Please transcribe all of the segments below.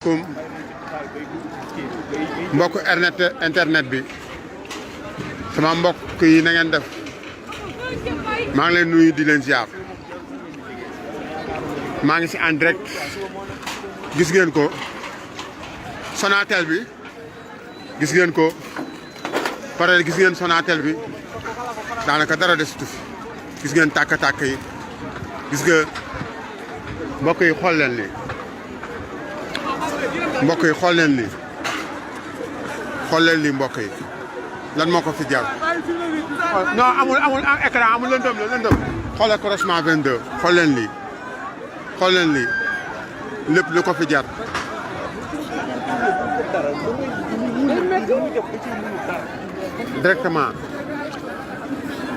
kum mbokk internet bi sama mbokk yi na ngeen def maa ngi leen nuyu di leen ziar maa ngi si en direct gis ngeen ko Sonatel bi gis ngeen ko pare gis ngeen Sonatel bi daanaka dara desatu fi gis ngeen tàkk-tàkk yi gis nga mbokk yi xool leen lii mbokk yi xool leen lii mbokk yi lan moo ko fi jar non amul écran amul lëndëm xoolal croisement 22 xool leen lii lépp lu ko fi jar directement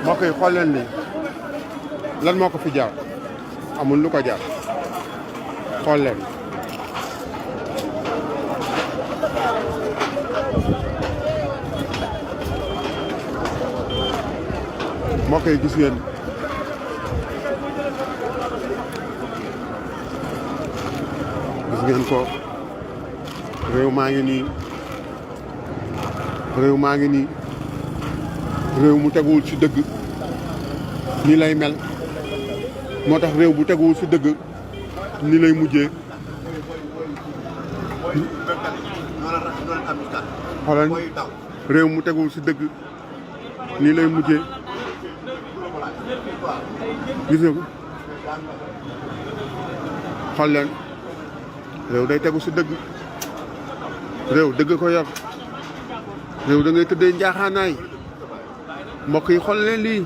mbokk yi xool leen lii lan moo ko fi jar amul lu ko jar xool leen mbokk yi gis ngeen ko réew maa ngi nii réew mu teguwul ci dëgg nii lay mel moo tax réew bu teguwul ci dëgg nii lay mujjee xoolal réew mu teguwul ci dëgg nii lay mujjee gis nga ko xool leen réew day tegu ci dëgg réew dëgg ko yor réew da ngay tëddee njaaxaanaay mbokk yi xool leen lii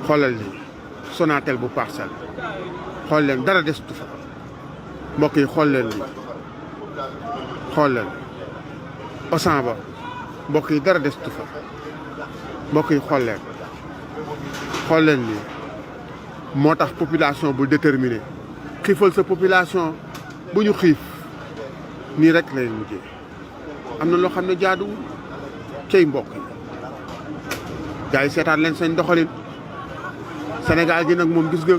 xoolal lii Sonatel bu Parcelles xool leen dara desutu fa mbokk yi xool leen lii xool leen Auchan ba mbokk yi dara desutu fa mbokk yi xool leen lii moo tax population bu déterminé xiifal sa population bu ñu xiif nii rek lay mujjee am na loo xam ne jaaduwul cey mbokk yi gars yi seetaan leen seen doxalin Sénégal gi nag moom gis nga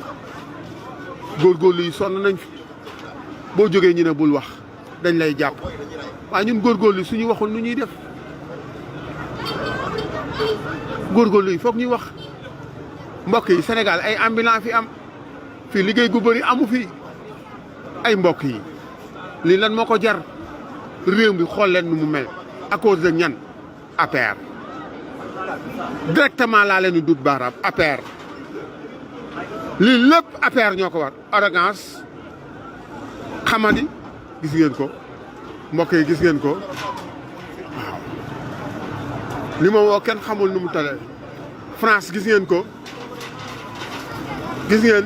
góorgóorlu yi sonn nañ fi boo jógee ñu ne bul wax dañ lay jàpp waaye ñun góorgóorlu yi suñu waxul nu ñuy def góorgóorlu yi foog ñuy wax mbokk yi Sénégal ay ambulants fi am fii liggéey gu bëri amu fi ay mbokk yi lii lan moo ko jar réew mi xool leen nu mu mel à cause de ñan APR directement laa leen di dut baaraam APR lii lépp APR ñoo ko war arrogance xamadi gis ngeen ko mbokk yi gis ngeen ko waaw li ma woo kenn xamul nu mu tale France gis ngeen ko gis ngeen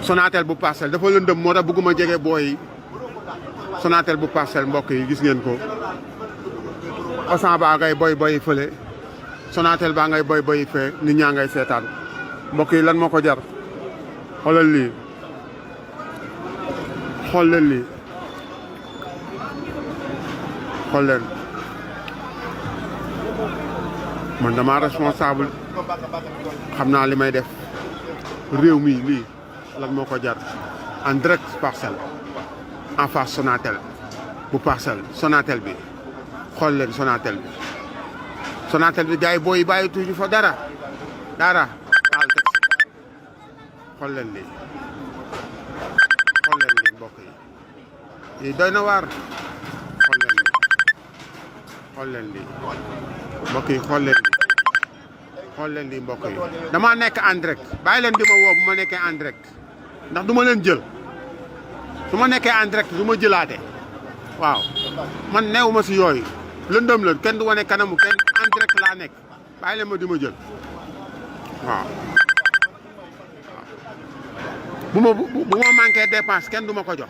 Sonatel bu Parcelles dafa lëndëm moo tax bëgguma jege booy yi Sonatel bu Parcelles mbokk yi gis ngeen ko Auchan baa ngay boy fële Sonatel baa ngay boy fee nit ñaa ngay seetaan mbokk yi lan moo ko jar xoolal lii xool leen lii xool leen man dama responsable xam naa li may def réew mi lii lan moo ko jar en direct Parcelles en face Sonatel bu Parcelles Sonatel bi xool leen Sonatel bi gars yi booy bàyyi tuuti fa dara taal teg xool leen lii mbokk yi lii doy na waar xool leen lii mbokk yi xool leen lii mbokk yi damaa nekk en direct bàyyi leen di ma woo bu ma nekkee en direct ndax du ma leen jël su ma nekkee en direct du ma jëlaate waaw man neewuma si yooyu lëndëm la kenn du wane kanamu kenn en direct laa nekk bàyyi leen ma di ma jël waaw bu ma manqué dépense kenn du ma ko jox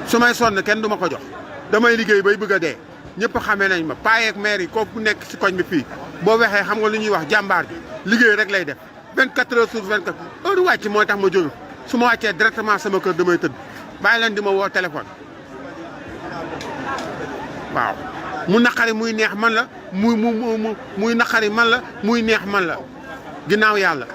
su may sonn kenn du ma ko jox damay liggéey bay bëgg a dee ñëpp xamee nañ ma paayeeg maire yi kooku nekk si koñ bi fii boo waxee xam nga lu ñuy wax jàmbaar bi liggéey rek lay def 24 heures sur 24 heure wàcc moo tax ma jóge su ma wàccee directement sama kër damay tëdd bàyyi leen di ma woo téléphone waaw mu naqari muy neex man la muy naqari man la muy neex man la ginnaaw yàlla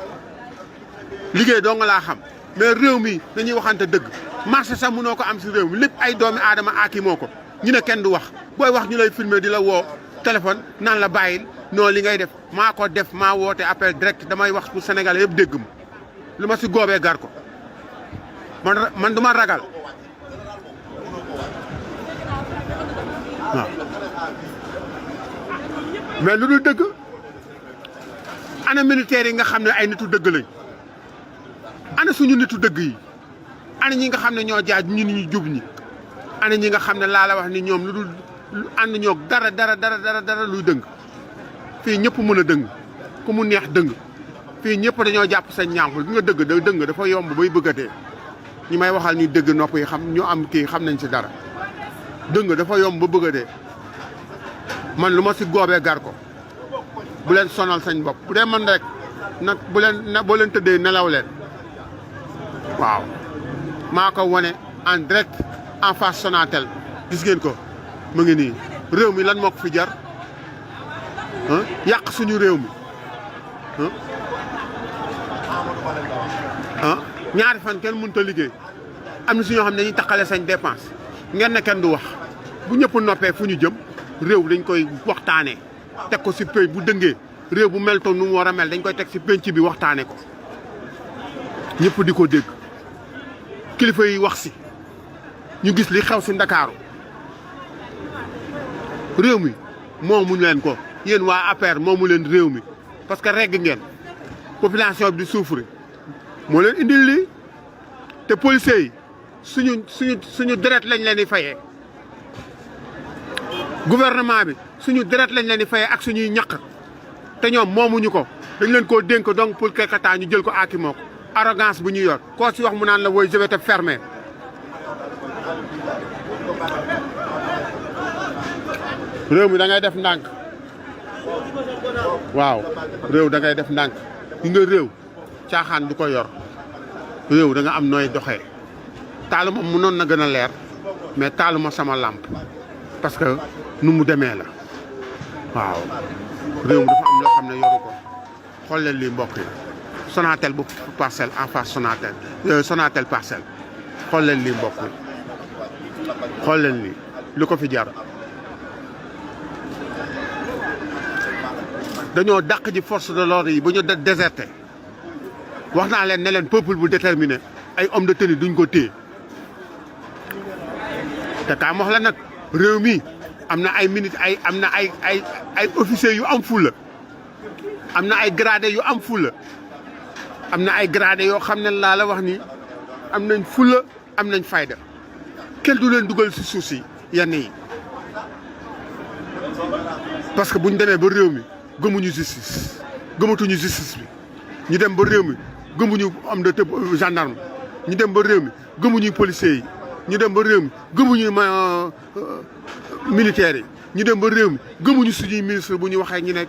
liggéey doo nga laa xam mais réew mi dañuy waxante dëgg marché sax mënoo ko am si réew mi lépp ay doomi aadama aaki moo ko ñu ne kenn du wax booy wax ñu lay filmer di la woo téléphone naan la bàyyil non li ngay def maa ko def maa woote appel direct damay wax pour Sénégalais yëpp dégg ma lu ma si góobee gar ko man du ma ragal waaw mais lu dul dëgg ana militaires yi nga xam ne ay nitu dëgg lañ ana suñu nitu dëgg yi ana ñi nga xam ne ñoo jaaj ñu jub ñi ana ñi nga xam ne laa la wax ni ñoom lu dul ànd ñoo dara luy dëng fii ñëpp mën a dëng ku mu neex dëng fii ñëpp dañoo jàpp seen ñàmpul bi nga dëng dafa yomb bay bëggatee ñi may waxal ni dëgg nopp yi xam ñu am kii xam nañ si dara dëng dafa yomb ba bëggatee man lu ma si goobee gar ko bu leen sonal sañ bopp bu dee man rek nag boo leen tëddee nelaw leen waaw maa ko wane en direct en face Sonatel gis ngeen ko mu ngi nii réew mi lan moo ko fi jar yàq suñu réew mi ñaari fan kenn mënut a liggéey am na si ñoo xam ne dañuy taqale sañ dépense ngeen ne kenn du wax bu ñëpp noppee fu ñu jëm réew dañ koy waxtaanee teg ko si pénc bu dëngee réew bu mel toon nu mu war a mel dañ koy teg si pénc bi waxtaanee ko ñëpp di ko dégg kilifa yi wax si ñu gis li xew si Ndakaaru réew mi moomuñ leen ko yéen waa APR moomu leen réew mi parce que regg ngeen population bi di souffrir moo leen indil lii te policiers yi suñu deret lañ leen di fayee gouvernement bi suñu deret lañ leen di fayee ak suñuy ñaq te ñoom moomuñu ko dañ leen koo dénk donc pour quelque temps ñu jël ko aaki moo ko arrogance bu ñu yor koo si wax mu naan la woy je vais te fermer réew mi da ngay def ndànk waaw réew da ngay def ndànk yi nga réew caaxaan du ko yor réew da nga am nooy doxee taaluma mënoon na gën a leer mais taaluma sama làmp parce que nu mu demee la waaw réew mi dafa am loo xam ne yoru ko xool leen lii mbokk yi Sonatel bu Parcelles en face Sonatel Parcelles xool leen lii mbokk yi xool leen lii lu ko fi jar dañoo dàq ji force de l'ordre yi ba ñu déserté wax naa leen ne leen peuple bu déterminé ay homme de tenue duñ ko téye te kaa wax la nag réew mi am na ay militaires am na ay officiers yu am fulla am na ay gradés yu am fulla am na ay gradés yoo xam ne laa la wax ni am nañ fulla am nañ fayda kenn du leen dugal si suuf si yenn yi parce que buñ demee ba réew mi gëmuñu justice gëmatuñu justice bi ñu dem ba réew mi gëmuñu am de gendarme ñu dem ba réew mi gëmuñu policiers yi ñu dem ba réew mi gëmuñu militaires yi ñu dem ba réew mi gëmuñu suñuy ministre bu ñu waxee ñu ne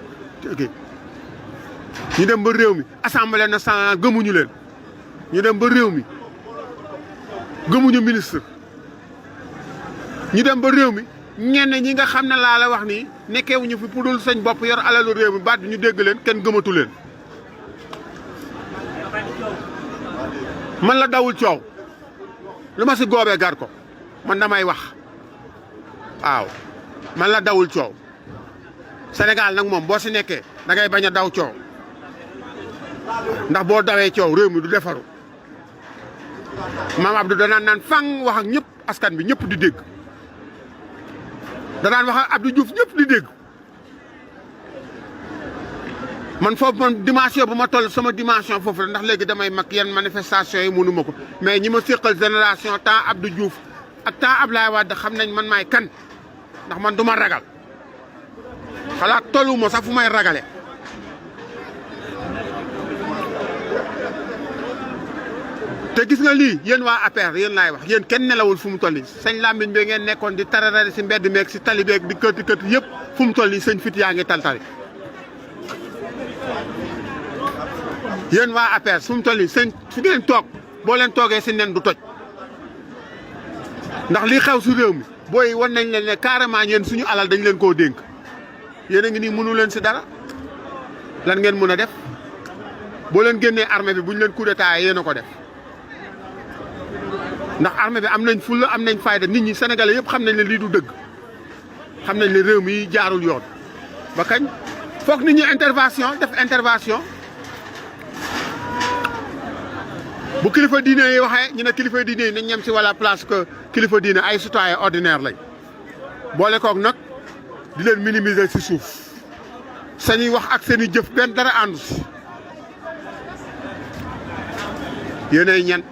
ñu dem ba réew mi assemblée nationale gëmuñu leen ñu dem ba réew mi gëmuñu ministre ñu dem ba réew mi ñenn ñi nga xam ne laa la wax nii nekkeewuñu fi pour dul sañ bopp yor alalu réew mi baat ñu dégg leen kenn gëmatu leen man la dawul coow lu ma si goobee gar ko man damay wax waaw man la dawul coow Sénégal nag moom boo si nekkee da ngay bañ a daw coow ndax boo dawee coow réew mi du defaru maam Abdou danaan naan fang wax ak ñëpp askan bi ñëpp di dégg danaan wax ak Abdou Diouf ñëpp di dégg man foofu man dimension bu ma toll sama dimension foofu la ndax léegi damay mag yenn manifestation yi mënu ma ko mais ñi ma séqal génération temps Abdou Diouf ak temps Ablaye Wade xam nañ man maay kan ndax man du ma ragal xalaat tollu ma sax fu may ragale te gis nga lii yéen waa APR yéen laay wax yéen kenn nelawul fu mu toll nii sëñ Lamine bi ngeen nekkoon di tararari si mbedd meeg si tali beeg di këti këti yëpp fu mu toll nii sëñ fit yaa ngi taltali yéen waa APR fu mu toll nii sëñ fi ngeen toog boo leen toogee si nen du toj ndax li xew si réew mi booy wan nañ leen ne carrément ñeen suñu alal dañ leen koo dénk yéen a ngi nii mënu leen si dara lan ngeen mën a def boo leen génnee armée bi bu ñu leen coup d'état yéen a ko def ndax armée bi am nañ fulla am nañ fayda nit ñi sénégalais yëpp xam nañ ne lii du dëgg xam nañ ne réew mi jaarul yoon ba kañ foog nit ñi def intervention bu kilifa diine yi waxee ñu ne kilifa diine yi nañ ñem si wala place que kilifa diine ay citoyen ordinaire lañ boole koog nag di leen minimiser si suuf sañuy wax ak seen i jëf benn dara àndu si yéenay ñen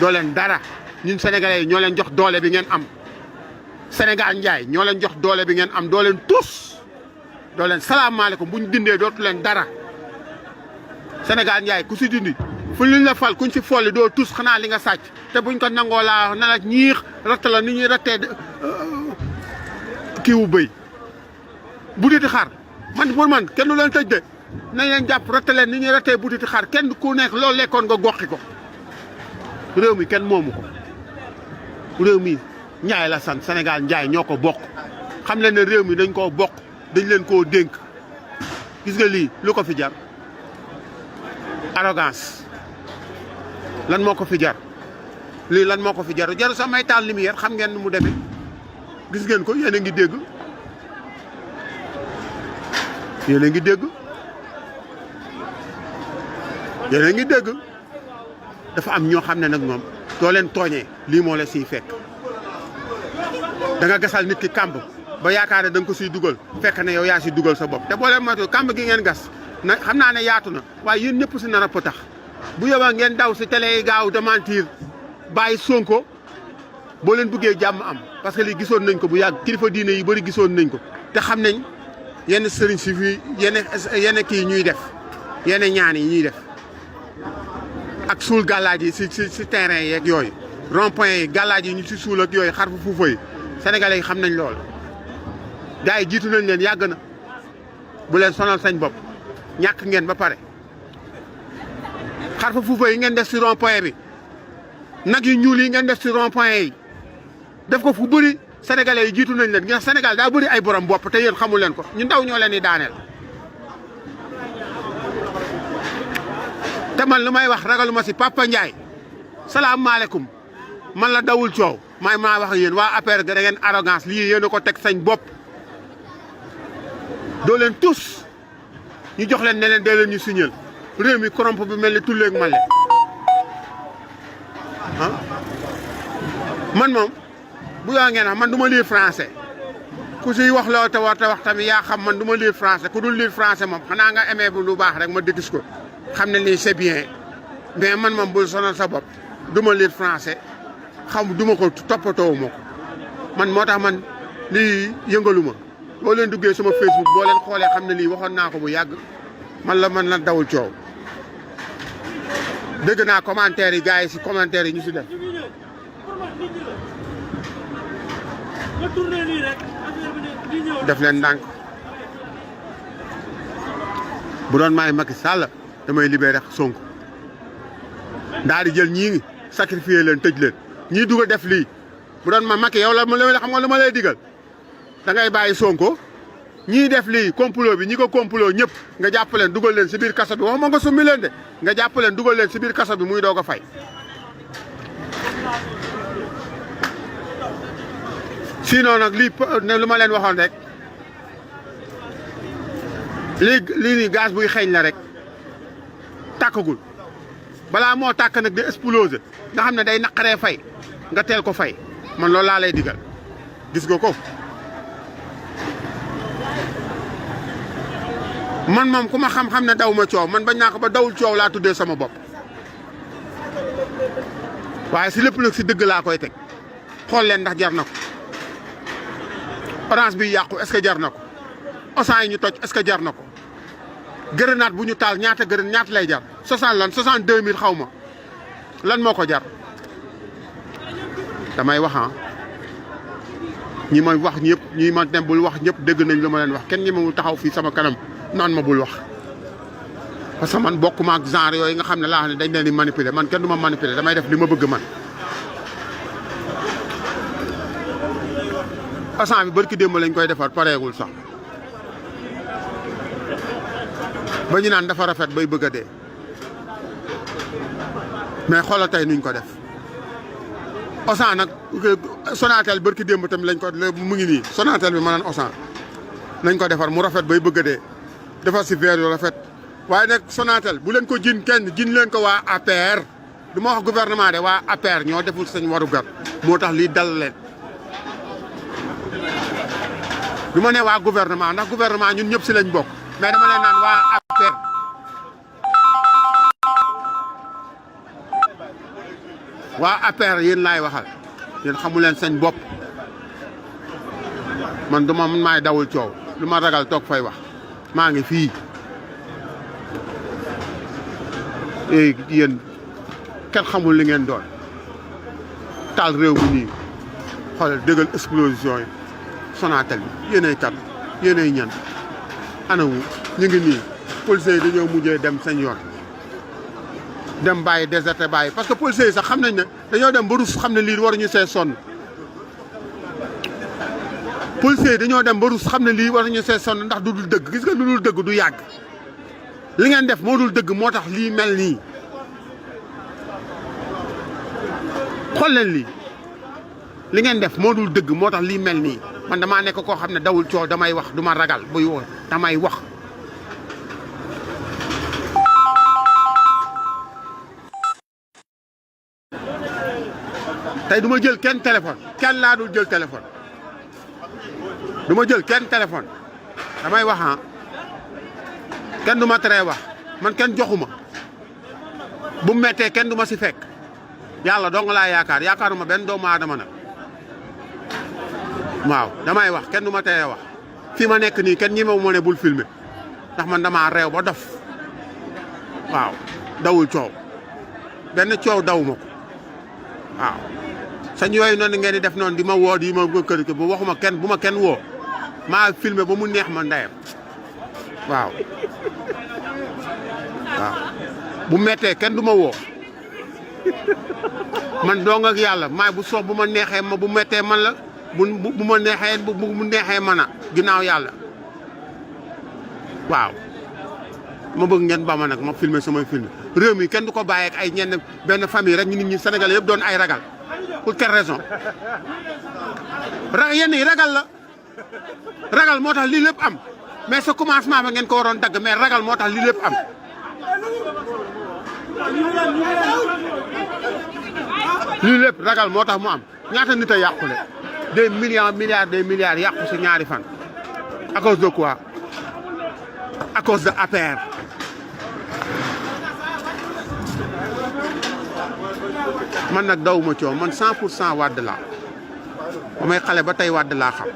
doo leen dara ñun sénégalais yi ñoo leen jox doole bi ngeen am Sénégal njaay ñoo leen jox doole bi ngeen am doo leen tus doo leen salaamaaleykum bu ñu dindee dootu leen dara Sénégal njaay ku si dindi fu ñu la fal kuñ si folli doo tus xanaa li nga sàcc te buñ ko nangoo laa na la ñiix ratt la ni ñuy rattee kii wu bëy bu diti xar man pour man kenn du leen tëj de nañ leen jàpp ratt leen ni ñuy rattee bu diti xar kenn ku nekk loolu lekkoon nga goxi ko réew mi kenn moomu ko réew mi Njaay la sant Sénégal Njaay ñoo ko bokk xam leen ne réew mi dañ koo bokk dañ leen koo dénk gis nga lii lu ko fi jar arrogance lan moo ko fi jar lii lan moo ko fi jar jaru sax may taal lumière xam ngeen nu mu demee gis ngeen ko yéen a ngi dégg yéen a ngi dégg yéen a ngi dégg dafa am ñoo xam ne nag moom doo leen tooñee lii moo la siy fekk da nga gasal nit ki kàmb ba yaakaar ne da nga ko siy dugal fekk ne yow yaa si dugal sa bopp te boo leen moytu kàmb gi ngeen gas na xam naa ne yaatu na waaye yéen ñëpp si nar a potax bu yóbbaa ngeen daw si télé yi gaaw démentir bàyyi Sonko boo leen bëggee jàmm am parce que lii gisoon nañ ko bu yàgg kilifa diine yi bëri gisoon nañ ko te xam nañ yenn sëriñ si fii yenn kii ñuy def yenn ñaan yi ñuy def ak suul gàllaaj yi si terrain yeeg yooyu rond-point yi gàllaaj yi ñu si suul ak yooyu xar fu fuufa yi sénégalais yi xam nañ lool gars yi jiitu nañ leen yàgg na bu leen sonal sañ bopp ñàkk ngeen ba pare xar fa fuufa yi ngeen def si rond-point bi nag yu ñuul yi ngeen def si rond-point yi def ko fu bëri sénégalais yi jiitu nañ leen ndax Sénégal daa bëri ay borom bopp te yéen xamul leen ko ñu ndaw ñoo leen di daaneel te man lu may wax ragaluma si Papa Ndiaye salaamaaleykum man la dawul coow maa wax ak yéen waa APR da ngeen arrogance lii yéen a ko teg sañ bopp doo leen tous ñu jox leen ne leen dee leen ñu signal réew mi corrompe bi mel ni tulleeg male ah man moom bu yaa ngeen wax man du ma lire français ku siy wax loo te war te wax tamit yaa xam man du ma lire français ku dul lire français moom xanaa nga aimé bu lu baax rek ma dégis ko xam ne lii c'est bien mais man moom bul sonal sa bopp du ma lire français xam du ma ko toppatoo ma ko man moo tax man lii yëngalu ma boo leen duggee sama Facebook boo leen xoolee xam ne lii waxoon naa ko bu yàgg man la dawul coow dégg naa commentaire yi gars yi si commentaire yi ñu si def def leen ndànk bu doon maay Macky Sall damay libéré Sonko daal di jël ñii sacrifier leen tëj leen ñii dugg def lii bu doon ma Macky yow la xam nga lu ma lay digal da ngay bàyyi Sonko ñii def lii complot bi ñi ko complot ñëpp nga jàpp leen dugal leen si biir kaso bi waxuma nga summi leen de nga jàpp leen dugal leen si biir kaso bi muy doog a fay. sinon nag lii lu ma leen waxoon rek lii nii gaz buy xeeñ la rek tàkkagul balaa moo tàkk nag di exploser nga xam ne day naqaree fay nga teel ko fay man loolu laa lay digal gis nga ko. man moom ku ma xam-xam ne daw ma coow man bañ naa ko ba dawul coow laa tuddee sama bopp waaye si lépp nag si dëgg laa koy teg xool leen ndax jar na ko orange bi yàqu est-ce que jar na ko osan yi ñu toj est-ce que jar na ko grenade bu ñu taal ñaata lay jar 62 000 xaw ma lan moo ko jar damay wax ñi may wax ñëpp ñi ma dem bul wax ñëpp dégg nañ lu ma leen wax kenn ñi ma taxaw fii sama kanam naan ma bul wax parce que man bokkuma ak genre yooyu nga xam ne laa xam ne dañ leen di manipuler man kenn du ma manipuler damay def li ma bëgg man Auchan bi barki démb lañ koy defar pareegul sax ba ñu naan dafa rafet bay bëgg a dee mais xoolal tey nuñ ko def Auchan nag Sonatel barki démb tamit lañ ko mu ngi nii Sonatel bi ma naan Auchan nañ ko defar mu rafet bay bëgg a dee defar si verre yu rafet waaye nag Sonatel bu leen ko jin kenn jin leen ko waa APR du ma wax gouvernement de waa APR ñoo deful seen warugar moo tax lii dal leen du ma ne waa gouvernement ndax gouvernement ñun ñëpp si lañ bokk mais dama leen naan waa APR waa APR yéen laay waxal yéen xamu leen seen bopp man du ma man maay dawul coow lu ma ragal toog fay wax maa ngi fii yéen kenn xamul li ngeen doon taal réew mi nii xoolal dëggal explosion yi Sonatel bi yéenay kat yéenay ñan anawu ñu ngi nii policiers yi dañoo mujjee dem seen yoon dem bàyyi déserté bàyyi parce que policiers yi sax xam nañ ne dañoo dem ba rus xam ne lii waruñu see sonn policiers yi dañoo dem ba rus xam ne lii waruñu see sonn ndax du dul dëgg gis nga lu dul dëgg du yàgg li ngeen def moo dul dëgg moo tax lii mel nii xool leen lii li ngeen def moo dul dëgg moo tax lii mel nii man damaa nekk koo xam ne dawul coow damay wax du ma ragal buy woo damay wax tey du ma jël kenn téléphone kenn laa dul jël téléphone du ma jël kenn téléphone damay wax ah kenn du ma teree wax man kenn joxuma bu mettee kenn du ma si fekk yàlla dong laa yaakaaruma benn doomu aadama nag waaw damay wax kenn du ma teree wax fii ma nekk nii kenn ñemewu ma ne bul filmer ndax man damaa réew ba dof waaw dawul coow benn coow dawuma ko waaw sañ yooyu noonu ngeen di def noonu di ma woo di ma kër bu waxuma kenn bu ma kenn woo maa filmer ba mu neex ma ndeyam waaw waaw bu mettee kenn du ma woo man dong ak yàlla maay bu soob bu ma neexee ma bu mettee man la bu ma neexee bu mu neexee man a ginnaaw yàlla waaw ma bëgg ngeen ba ma nag ma filmer samay film réew mi kenn du ko bàyyi ak ay ñenn benn famille rek nit ñi Sénégalais yëpp doon ay ragal pour quelle raison yenn yi ragal la ragal moo tax lii lépp am mais sa commencement ba ngeen ko waroon dagg mais ragal moo tax lii lépp am lii lépp ragal moo tax mu am ñaata nit a yàqule des milliards yàqu si ñaari fan à cause de quoi à cause de APR man nag dawuma coow man 100% Wade laa ba may xale ba tey Wade laa xam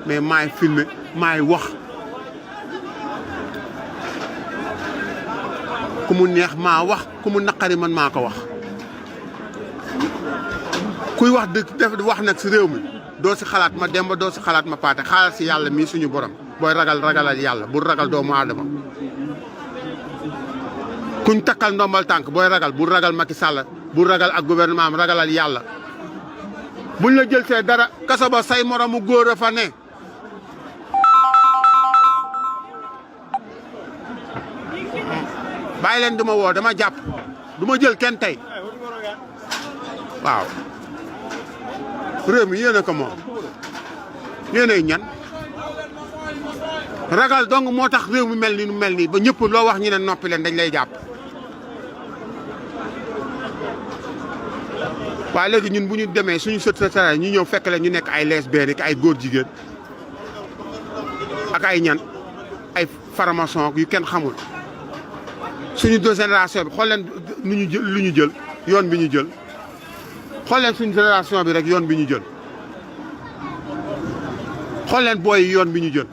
mais maay filmer maay wax ku mu neex maa wax ku mu naqari man maa ko wax kuy wax def wax nag si réew mi doo si xalaat ma demba doo si xalaat ma paate xalaat si yàlla mii suñu borom booy ragalal yàlla bul ragal doomu aadama kuñ takkal ndombal tànk booy ragal bul ragal Macky Sall bul ragal ak gouvernement am ragalal yàlla buñ la jël see dara kaso ba say moromu góor a fa ne bàyyi leen du ma woo dama jàpp du ma jël kenn tey waaw réew mi yéen a ko moom yéenay ñan ragal dong moo tax réew mi mel ni nu mel nii ba ñëpp loo wax ñu ne noppi leen dañ lay jàpp waaye léegi ñun bu ñu demee suñu sët sa ñu ñëw fekk leen ñu nekk ay lesbiennes ay góor jigéen ak ay ñan ay faramason yu kenn xamul suñu deux génération bi xool leen nu ñu jël lu ñu jël yoon bi ñu jël xool leen suñu génération bi rek yoon bi ñu jël xool leen booy yoon bi ñu jël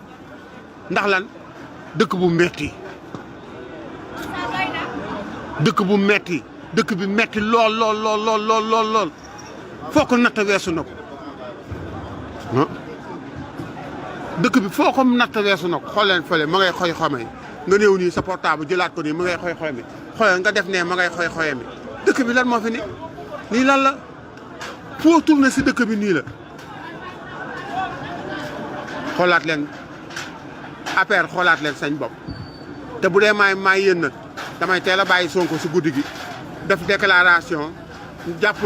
ndax lan dëkk bu metti dëkk bu metti dëkk bi metti lool foo ko natt weesu na ko ah dëkk bi foo ko natt weesu na ko xool leen fële ma ngay xoy xome nga néew nii sa portable jëlaat ko nii ma ngay xoy xoyami xoolal nga def ne ma ngay xoy xoyami dëkk bi lan moo fi ne nii lan la foo tourné si dëkk bi nii la xoolaat leen APR xoolaat leen sañ bopp te bu dee maay yéen nag damay teel a bàyyi Sonko si guddi gi def déclaration jàpp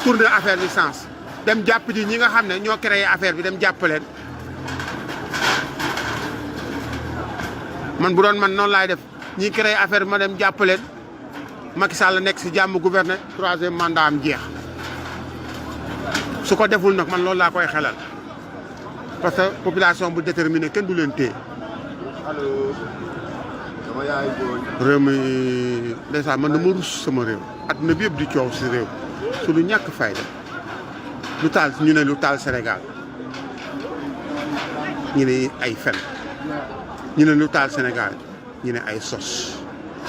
tourner affaire bi sens dem jàpp ji ñi nga xam ne ñoo créé affaire bi dem jàpp leen man bu doon man noonu laay def ñi créé affaire bi ma dem jàpp leen Macky Sall nekk si jàmm gouverner 3e mandat am jeex su ko deful nag man loolu laa koy xelal parce que population bu déterminé kenn du leen téye. allo. sama yaay booy. réew mi ndeysaan man dama rus sama réew. adduna bi yëpp di coow si réew. su lu ñàkk fayda lu taal ñu ne lu taal Sénégal ñu ne ay fen ñu ne lu taal Sénégal ñu ne ay sos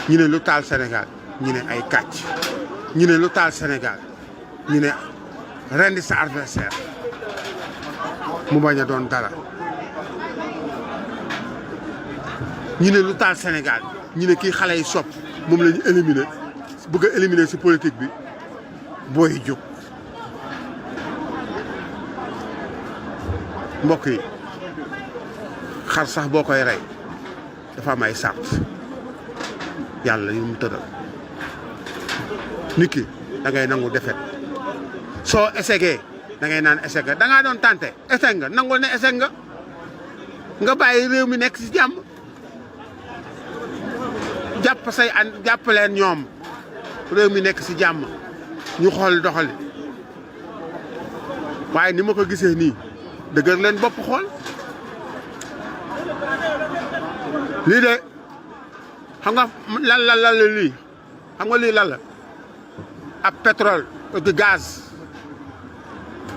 ñu ne lu taal Sénégal ñu ne ay kàcc ñu ne lu taal Sénégal ñu ne rendi sa adversaire mu bañ a doon dara ñu ne lu taal Sénégal ñu ne kii xale yi sopp moom la ñu éliminer bëgg a éliminer si politique bi booy jóg mbokk yi xar sax boo koy rey dafa am ay sart yàlla yu mu tëral nit ki da ngay nangu defet soo essayé da ngay naan échec nga da ngaa doon tenté échec nga nangul ne échec nga bàyyi réew mi nekk ci jàmm jàpp say an jàpp leen ñoom réew mi nekk ci jàmm ñu xool doxali waaye ni ma ko gisee nii dëgër leen bopp xool lii de xam nga lan la lii xam nga lii lan la ab pétrole ak gaz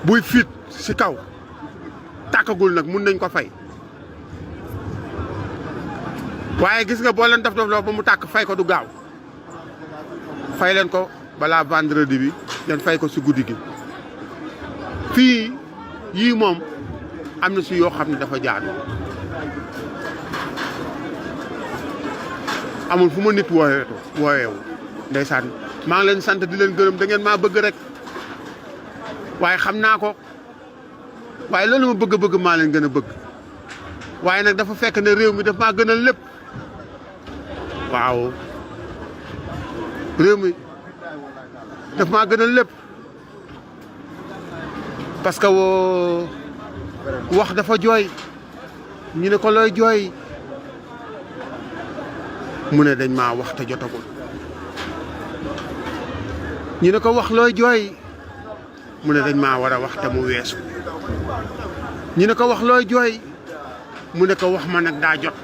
buy fit si kaw tàkkagul nag mun nañ ko fay waaye gis nga boo leen def loo ba mu tàkk fay ko du gaaw fay leen ko balaa vendredi bi ngeen fay ko si guddi gi fii yii moom am na si yoo xam ne dafa jaadu amul fu ma nit wooyeewu ndeysaan maa ngi leen sant di leen gërëm da ngeen maa bëgg rek waaye xam naa ko waaye loolu ma bëgg maa leen gën a bëgg waaye nag dafa fekk ne réew mi daf maa gënal lépp waaw réew mi daf maa gënal lépp parce que wax dafa jooy ñu ne ko looy jooy mu ne dañ maa wax te jotagul ñu ne ko wax looy jooy mu ne dañ maa war a wax te mu weesu ñu ne ko wax looy jooy mu ne ko wax ma nag daa jot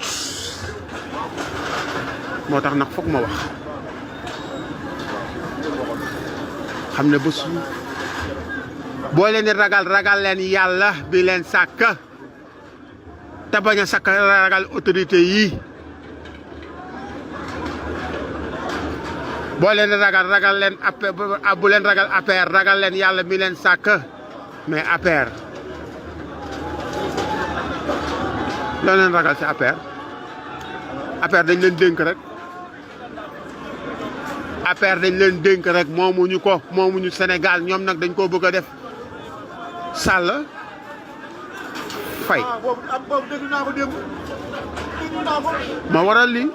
moo tax nag foog ma wax xam ne bés boo leen di ragal leen yàlla bi leen sàkk te bañ a sàkk ragal autorité yi boo leen di ragal leen bu leen ragal APR ragal leen yàlla mi leen sàkk mais APR loo leen ragal ci APR dañ leen dénk rek APR dañ leen dénk rek moomuñu ko moomuñu Sénégal ñoom nag dañ koo bëgg a def Sall Faye ma waral lii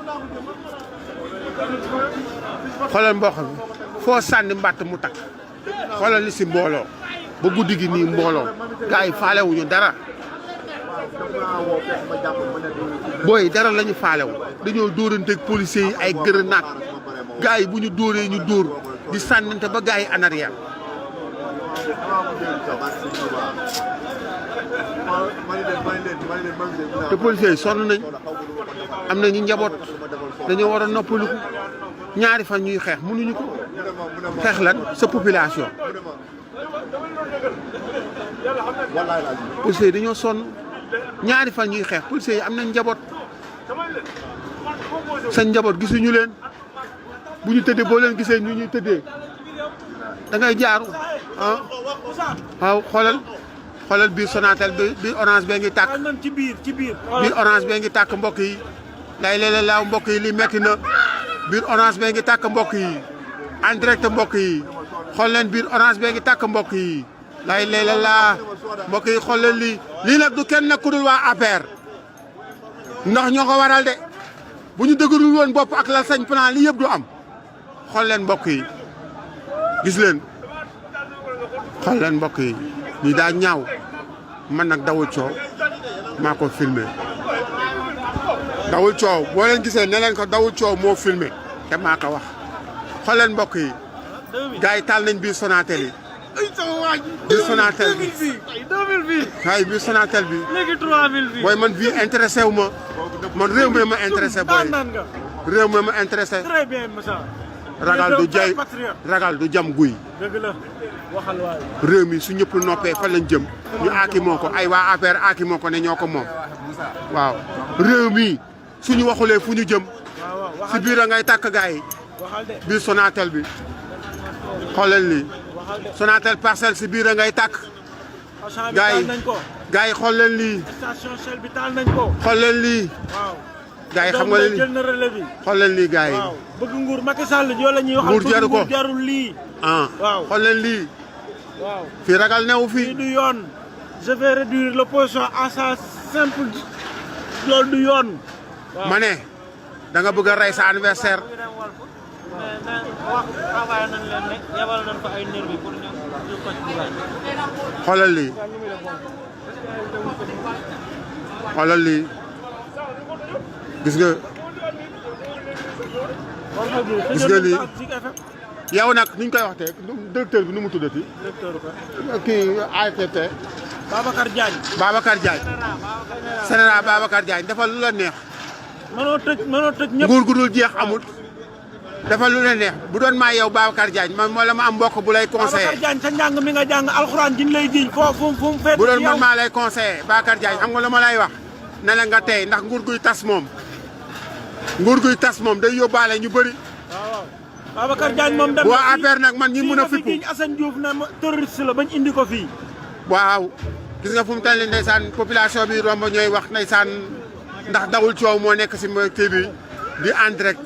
xoolal mboq bi foo sànni mbàtt mu takk xoolal li si mbooloo ba guddi gi nii mbooloo gars yi faalewuñu dara booy dara la ñu faalewu dañoo dóoranteeg policiers yi ay grenade gars yi bu ñu dóoree ñu dóor di sànnante ba gars yi en arrière te policiers yi sonn nañ am na ñu njaboot dañoo war a noppaliku ñaari fan ñuy xeex mënuñu ko xeex lan sa population policiers yi dañoo sonn ñaari fan ñuy xeex policiers yi am nañ njaboot seen njaboot gisuñu leen bu ñu tëddee boo leen gisee ñu ñuy tëddee da ngay jaaru ah waaw xoolal biir Sonatel biir orange bee ngi tàkk biir orange bee ngi tàkk mbokk yi lay léeg-léeg laaw mbokk yi li metti na biir orange bee ngi tàkk mbokk yi en direct mbokk yi xool leen biir orange bee ngi tàkk mbokk yi lay leela laa mbokk yi xool leen lii nag du kenn nag ku dul waa APR ndax ñoo ko waral de bu ñu dëgërul woon bopp ak la sañ plan li yëpp du am xool leen mbokk yi gis leen xool leen mbokk yi lii daa ñaaw man nag dawul coow maa ko filmé dawul coow boo leen gisee ne leen ko dawul coow moo filmé te maa ko wax xool leen mbokk yi gars yi taal nañ biir Sonatel yi biir Sonatel bi 2000 bi waaye biir Sonatel bi léegi 3000 bi booy man vie intéressé wu ma man réew mi ma intéressé booy réew mi ma intéressé très bien Moussa ragal du jay ragal du jam guy dëgg la waxal waay réew mi su ñëpp noppee fan lañ jëm ñu aaki moo ko ay waa APR aaki moo ko ne ñoo ko moom waaw réew mi suñu waxulee fu ñu jëm si biir a ngay tàkk gars yi biir Sonatel bi xoolal lii Sonatel Parcelles si biir a ngay tàkk gars yi xool leen lii station Shell bi taal nañ ko xool leen lii gars yi xam nga leen jël na relais bi xool leen lii gars yi waaw bëgg nguur Macky Sall yoo la ñuy waxal nguur jaru ko jarul lii waaw xool leen lii waaw fii ragal newu fii du yoon je vais réduire l'opposition à sa simple loolu du yoon ma ne da nga bëgg a rey sa anniversaire xoolal lii xoolal lii gis nga lii yow nag nuñ koy waxtee directeur bi nu mu tuddati kii AFT Babacar Diagne général Babacar Diagne dafa lu la neex mënoo tëj ñëpp nguur gu dul jeex amul dafa lu la neex bu doon maa yow Babacar Diagne man moo la ma am mbokk bu lay conseillé Babacar Diagne sa njàng mi nga jàng alxuraan ji lay jiñ fu mu fekk bu doon man maa lay conseillé Babacar Diagne xam nga lu ma lay wax ne la nga tey ndax nguur guy tas moom day yóbbaale ñu bëri waaw Babacar Diagne moom dem waa APR nag man ñi mën a fippu Assane Diouf ne terroriste la bañ indi ko fii waaw gis nga fu mu toll nii ndeysaan population bi romb ñooy wax ndeysaan ndax dawul coow moo nekk si kii bi di en direct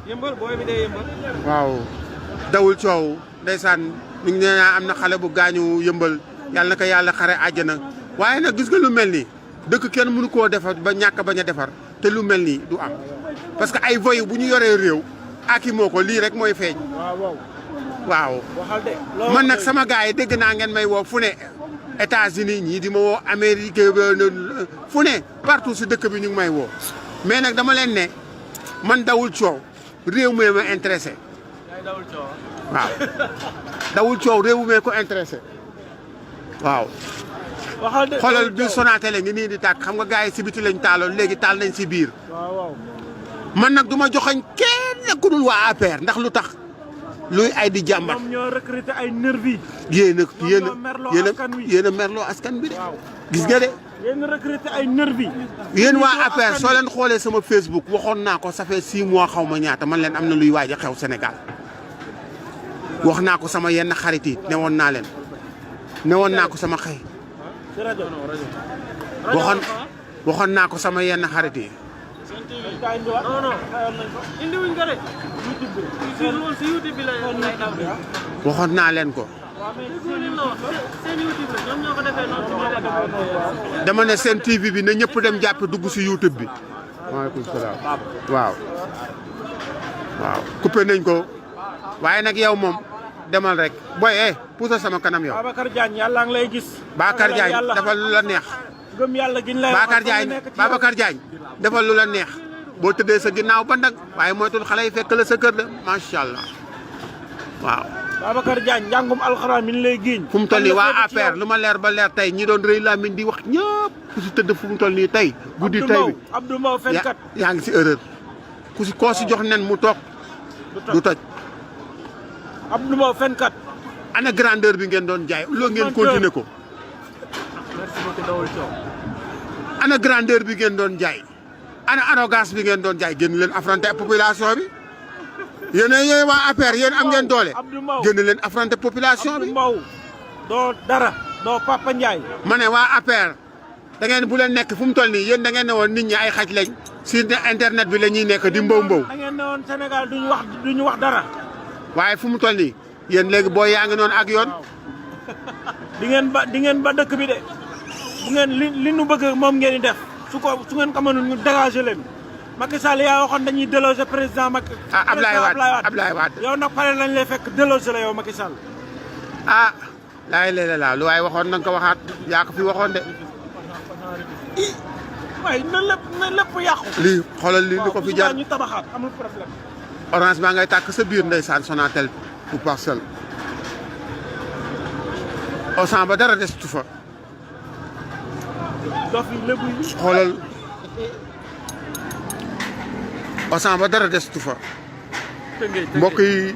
yëmbal booy bi day yëmbal waaw dawul coow ndeysaan ñu ngi nee naa am na xale bu gaañu yëmbal yàlla na ko yàlla xare àjjana waaye nag gis nga lu mel nii dëkk kenn mënu koo defar ba ñàkk bañ a defar te lu mel nii du am parce que ay voyous bu ñu yoree réew aki moo ko lii rek mooy feeñ waaw man nag sama gars yi dégg naa ngeen may woo fu ne États-Unis ñii di ma woo Amérique fu ne partout si dëkk bi ñu ngi may woo mais nag dama leen ne man dawul coow réew mi ma intéressé waaw dawul coow réew mi ko intéressé waaw xoolal biir Sonatel ngi nii di tàkk xam nga gars yi si biti lañ taaloon léegi taal nañ si biir man nag du ma joxañ kenn ku dul waa APR ndax lu tax luy ay di jàmbat ñoom ñoo recruter ay nervi yéen a merloo askan bi de gis nga de yéen recruter ay nervi yéen waa APR soo leen xoolee sama Facebook waxoon naa ko ça fait 6 mois xaw ma ñaata man leen am na luy waaj a xew Sénégal wax naa ko sama yenn xarit yi newoon naa ko sama xëy waxoon naa ko sama yenn xarit yi waxoon naa leen ko dama ne seen TV bi na ñëpp dem jàpp dugg si YouTube bi waaleykum salaam waaw coupé nañ ko waaye nag yow moom demal rek boy puusal sama kanam yow Babacar Diagne yàlla ngi lay gis Babacar Diagne dafa lu la neex gëm yàlla gin lay Babacar Diagne dafa lu la neex boo tëddee sa ginnaaw ba nag waaye moytul xale yi fekk la sa kër la macha allah waaw. Babacar Diagne njàngum alxuraan mi lay giiñ. fu mu toll nii waa APR lu ma leer ba leer tey ñi doon rëy Lamine di wax ñëpp ku si tëdd fu mu toll nii tey. guddi tey bi Abdou Mbow fenkat yaa ngi si erreur ku si koo si jox nen mu toog du toj. Abdou Mbow fenkat ana grandeur bi ngeen doon jaay loo ngeen continuer ko. merci beaucoup dawul coow. ana grandeur bi ngeen doon jaay. ana arrogance bi ngeen doon jaay génn leen affronter population bi yéen waa APR yéen am ngeen doole génn leen affronter population bi. Mbow doo dara doo Papa Ndiaye. ma ne waa APR da ngeen bu leen nekk fu mu toll nii yéen da ngeen ne woon nit ñi ay xaj lañ si internet bi la ñuy nekk di mbow. da ngeen ne woon Sénégal duñu wax dara. waaye fu mu toll nii yéen léegi booy yaa ngi noonu ak yoon di ngeen ba dëkk bi de bu ngeen li nu bëgg moom ngeen di def su ngeen ko mënul ñu dégager leen Macky Sall yaa waxoon dañuy déloger président Macky. Ablaye Wade yow nag pare lañ lay fekk déloger la yow Macky Sall. laay la lu waay waxoon na nga ko waxaat yaa ko fi waxoon de. waaye na lépp yàqu. lii xoolal lii li ko fi jar ñu tabaxaat amul problème. orange baa ngay tàkk sa biir ndeysaan Sonatel bu Parcelles. Auchan ba dara des tu fa. dof yi lébu yi. xoolal Auchan ba dara des tu fa. mbokk yi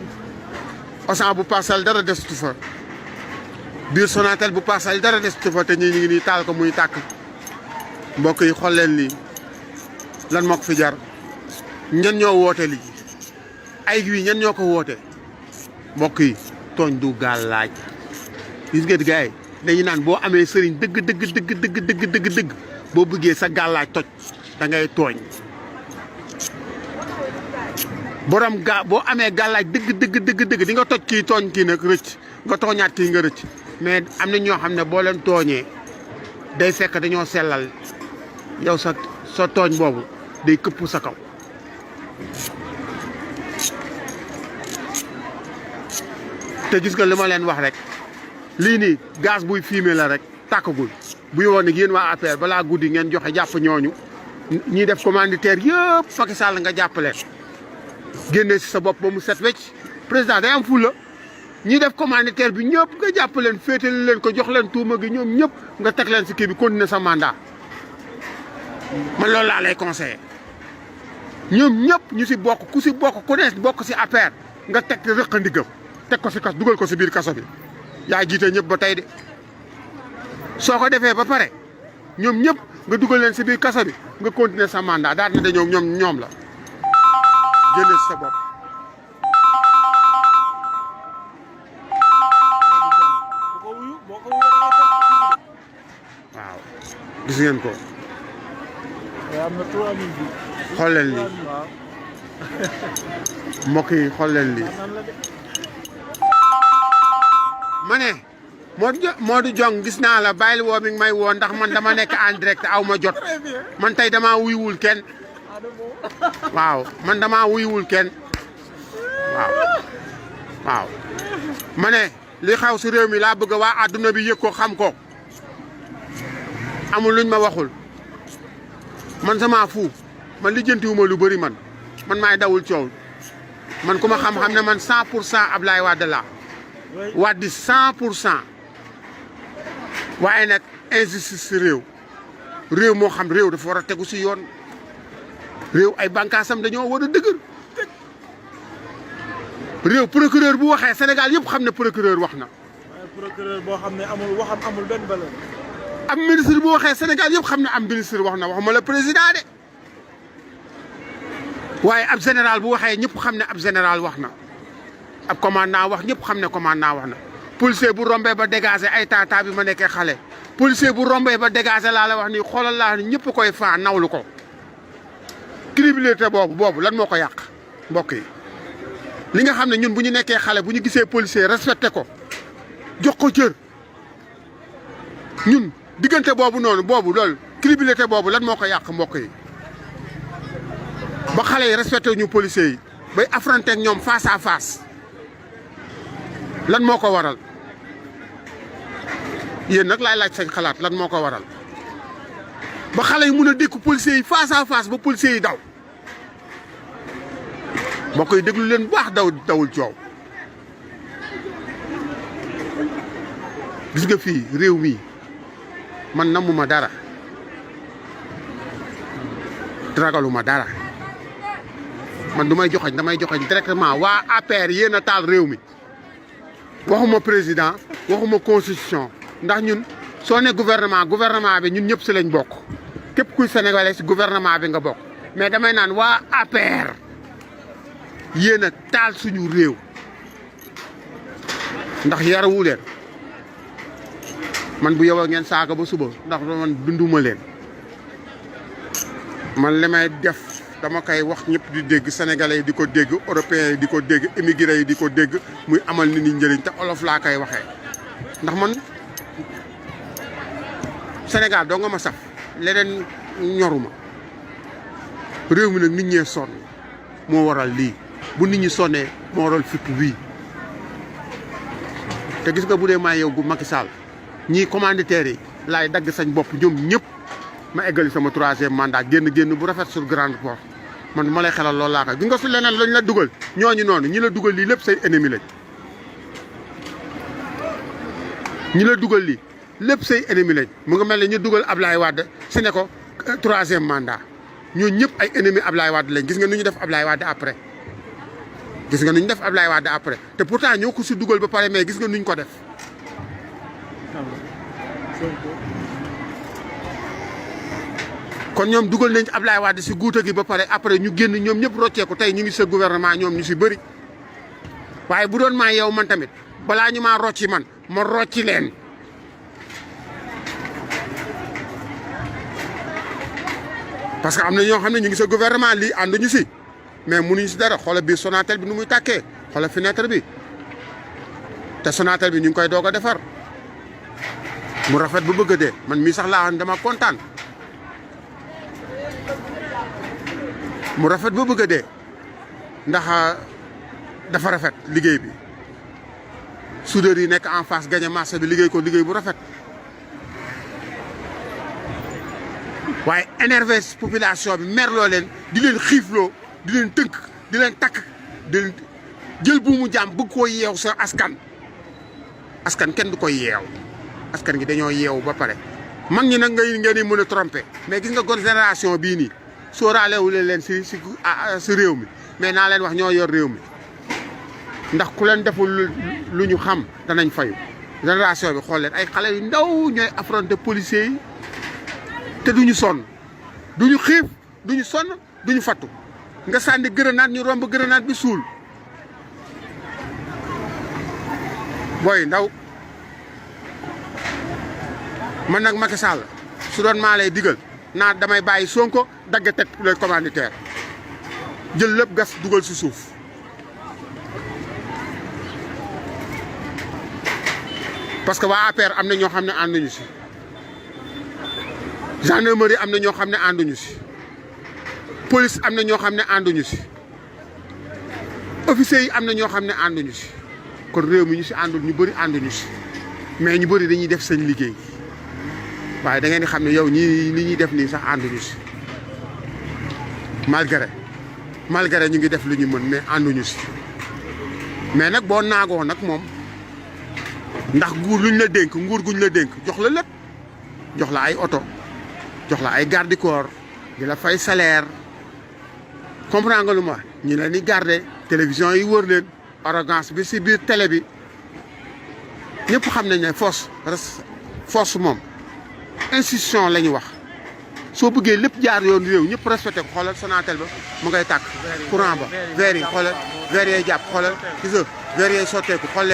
Auchan bu Parcelles dara des tu fa. biir Sonatel bu Parcelles dara des tu fa te ñii ñu ngi nii taal ko muy tàkk. mbokk yi xool leen lii lan moo ko fi jar ñan ñoo woote lii ay gi ñan ñoo ko woote mbokk yi tooñ du gàllaaj gis nga gars yi dañu naan boo amee sëriñ dëgg boo bëggee sa gàllaaj toj da ngay tooñ borom boo amee gàllaaj dëgg di nga toj kii tooñ kii nag rëcc nga tooñaat kii nga rëcc mais am na ñoo xam ne boo leen tooñee day fekk dañoo sellal yow sa tooñ boobu day këpp sa kaw te gis nga li ma leen wax rek lii nii gaz buy fumer la rek tàkkagul buy woon ne yéen waa APR balaa guddi ngeen joxe jàpp ñooñu ñiy def commanditaire yëpp Macky Sall nga jàppale génne si sa bopp ba mu set wecc président day am fulla ñiy def commanditaire bi ñëpp nga jàpp leen féetali leen ko jox leen tuuma gi ñoom ñëpp nga teg leen si kii bi continuer sa mandat man loolu laa lay conseillé ñoom ñëpp ñu si bokk ku ne bokk si APR nga teg rëq ndigam teg ko si kas dugal ko si biir kaso bi yaa jiite ñëpp ba tey de soo ko defee ba pare ñoom ñëpp nga dugal leen si biir kaso bi nga continuer sa mandat daal na dañoo ñoom la génne si sa bopp. waaw gis ngeen ko. xool leen lii mbokk yi xool leen lii ma ne Modou Diong gis naa la bàyyil woo mi ngi may woo ndax man dama nekk en direct aw ma jot man tey damaa wuyuwul kenn waaw man damaa wuyuwul kenn waaw ma ne li xew si réew mi laa bëgg waa àdduna bi yëg ko xam ko amul luñ ma waxul man sama fu man lijjantiwuma lu bëri man maay dawul coow man ku ma xam-xam ne man 100% Ablaye Wade la Wade 100% waaye nag injustice si réew moo xam réew dafa war a tegu si yoon réew ay bànqaasam dañoo war a dëgër réew procureur bu waxee Sénégal yëpp xam ne procureur wax na. procureur boo xam ne waxam amul benn valeur. am ministre bu waxee Sénégal yëpp xam ne am ministre wax na waxuma la président de waaye ab général bu waxee ñëpp xam ne ab général wax na ab commandant wax ñëpp xam ne commandant wax na. policier bu rombee ba dégager ay tata bi ma nekkee xale policier bu rombee ba dégager laa la wax ni xoolal laa ni ñëpp koy faa nawlu ko crédibilité boobu lan moo ko yàq mbokk yi li nga xam ne ñun bu ñu nekkee xale bu ñu gisee policier respecté ko jox ko cër ñun diggante boobu noonu loolu crédibilité boobu lan moo ko yàq mbokk yi ba xale yi respecté ñu policiers yi bay affronté ak ñoom face à face lan moo ko waral yéen nag laay laaj seen xalaat lan moo ko waral ba xale yi mun a dékku policiers yi face à face ba policiers yi daw mbokk yi déglu leen bu baax dawul coow gis nga fii réew mi man namuma dara ragaluma dara man damay joxoñ directement waa APR yéen a taal réew mi waxuma président waxuma constitution ndax ñun soo ne gouvernement bi ñun ñëpp si lañ bokk képp kuy sénégalais si gouvernement bi nga bokk mais damay naan waa APR yéen a taal suñu réew ndax yarawu leen man bu yow ngeen saaga ba suba ndax man binduma leen man li may def dama koy wax ñëpp di dégg sénégalais yi di ko dégg européens yi di ko dégg immigré yi di ko dégg muy amal nit ñi njëriñ te olof laa koy waxee ndax man Sénégal doo nga ma saf leneen ñoruma réew mi nag nit ñee sonn moo waral lii bu nit ñi sonnee moo waral fipp wii te gis nga bu dee maa yow gu Macky Sall ñii commanditaires yi laay dagg sañ bopp ñoom ñëpp ma eggali sama 3e mandat génn bu rafet sur grande porte man ma lay xelal loolu laa koy gis nga su leneen lañ la dugal ñooñu noonu ñi la dugal lii lépp say ennemi lañ ñi la dugal lii lépp say ennemi lañ mu nga mel ne ñu dugal Ablaye Wade si ne ko 3e mandat ñooñu ñëpp ay ennemi Ablaye Wade lañ gis nga nu ñu def Ablaye Wade après gis nga nu ñu def Ablaye Wade après te pourtant ñoo ko si dugal ba pare mais gis nga nuñ ko def kon ñoom dugal nañ ci Ablaye Wade si guuta gi ba pare après ñu génn ñoom ñëpp rocceeku tey ñu ngi sa gouvernement ñoom ñu si bëri waaye bu doon maa yow man tamit balaa ñu maa rocci man ma rocci leen parce que am na ñoo xam ne ñu ngi sa gouvernement lii ànduñu si mais mënuñu si dara xoolal biir Sonatel bi nu muy tàkkee xoolal fenêtre bi te Sonatel bi ñu ngi koy doog a defar mu rafet bu bëgg a dee man mii sax laa xam dama kontaan mu rafet ba bëgg a dee ndax dafa rafet liggéey bi soudeur yi nekk en face gagné marché bi liggéey ko liggéey bu rafet waaye énervé population bi merloo leen di leen xiifloo di leen tënk di leen takk di leen jël bu mu jaam bëgg koo yeew sa askan kenn du koy yeew askan gi dañoo yeewu ba pare mag ñi nag ngeen di mën a trompé mais gis nga gon génération bii nii sóoraalewu leen si réew mi mais naa leen wax ñoo yor réew mi ndax ku leen deful lu ñu xam danañ fayu génération bi xool leen ay xale yu ndaw ñooy affronté policiers yi te duñu sonn duñu xiif duñu sonn duñu fattu nga sànni grenade ñu romb grenade bi suul booy ndaw man nag Macky Sall su doon maa lay digal naa damay bàyyi Sonko dagg teg les commanditaires jël lépp gas dugal si suuf parce que waa APR am na ñoo xam ne ànduñu si gendarmerie am na ñoo xam ne ànduñu si police am na ñoo xam ne ànduñu si officiers yi am na ñoo xam ne ànduñu si kon réew mi ñu si àndul ñu bëri ànduñu si mais ñu bëri dañuy def seen liggéey waaye da ngeen di xam ne yow ñii li ñuy def nii sax ànduñu si malgré ñu ngi def lu ñu mën mais ànduñu si mais nag boo naagoo nag moom ndax nguur luñ la dénk nguur guñ la dénk jox la lépp jox la ay oto jox la ay garde corps di la fay salaire comprendre nga lu ma ñi leen di garder télévision yi wër leen arrogance bi si biir télé bi ñëpp xam nañ ne force moom institution la ñu wax soo bëggee lépp jaar yoon réew ñëpp respecté ko xoolal Sonatel ba mu ngay tàkk courant ba verre yi xoolal verre yee jàpp xoolal gis nga verre yee sotteeku xool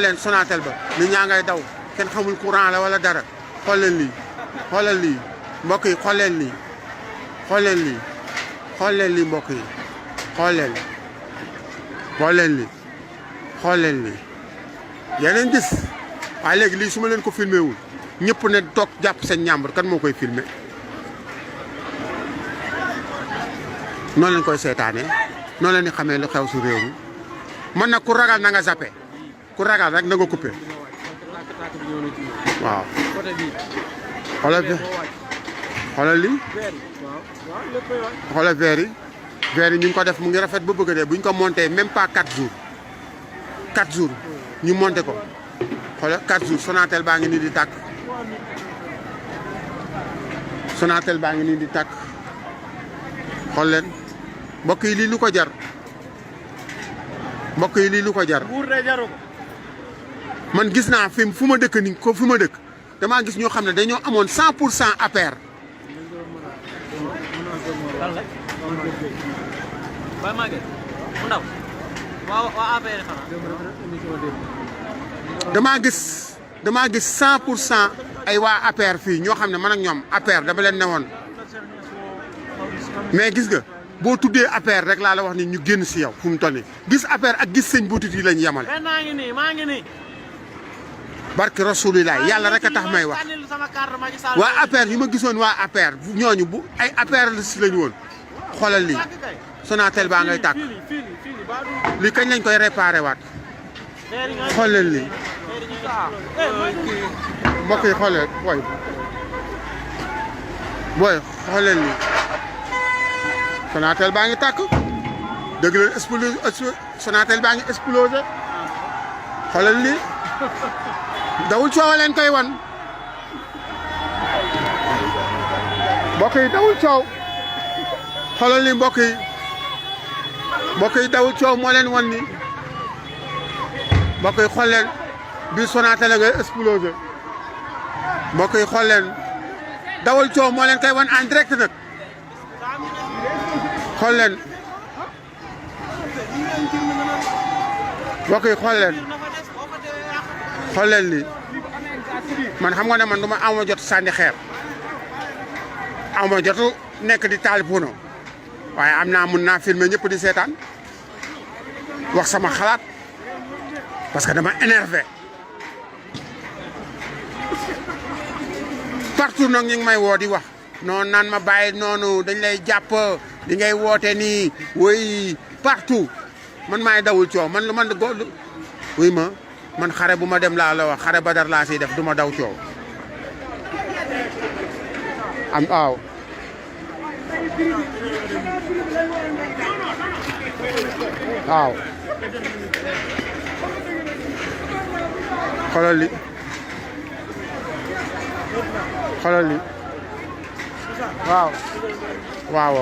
leen Sonatel ba nit ñaa ngay daw kenn xamul courant la wala dara xool leen lii mbokk yi xool leen lii mbokk yi xool leen lii yeneen gis waaye léegi lii su ma leen ko filmé wul ñëpp ne toog jàpp seen ñàmbur kan moo koy filmé noonu leen koy seetaanee noonu leen di xamee lu xew si réew mi man nag ku ragal na nga zappé ku ragal rek na nga coupé waaw xoolal lii xoolal verre yi ñu ngi ko def mu ngi rafet ba bëgg a dee bu ñu ko monté même pas 4 jours ñu monté ko xoolal 4 jours Sonatel baa ngi nii di tàkk xool leen mbokk yi lii lu ko jar man gis naa fi fu ma dëkk ni ko fu ma dëkk damaa gis ñoo xam ne dañoo amoon 100% APR damaa gis 100% ay waa APR fii ñoo xam ne man ak ñoom APR dama leen newoon mais gis nga boo tuddee APR rek laa la wax ni ñu génn si yow fu mu toll nii gis APR ak gis sëñ buutut yi lañ yemal. barki rasulillah yàlla rek a tax may wax waa APR yi ma gisoon waa APR ñooñu bu ay APR si lañu woon xoolal lii Sonatel baa ngay tàkk lii kañ lañ koy réparé waat xool leen lii mbokk yi xool leen booy xool leen lii Sonatel baa ngi tàkk dëgg la explosé Sonatel baa ngi explosé xoolal lii dawul coow leen koy wan mbokk yi dawul coow xoolal lii mbokk yi dawul coow moo leen wan ni mbokk yi xool leen bii Sonatel ngay explosé mbokk yi xool leen dawul coow moo leen koy wan en direct nag xool leen mbokk yi xool leen lii man xam nga ne man du ma awma jot sànni xeer awma jotu nekk di taal puno waaye am naa mun naa filmer ñëpp di seetaan wax sama xalaat parce que dama énervé partout nag ñu ngi may woo di wax noonu naan ma bàyyi noonu dañ lay jàpp di ngay woote nii woy partout man maay dawul coow man lu man wuy ma man xare bu ma dem laa la wax xare Badar laa siy def du ma daw coow am waaw waaw xoolal li waaw waaw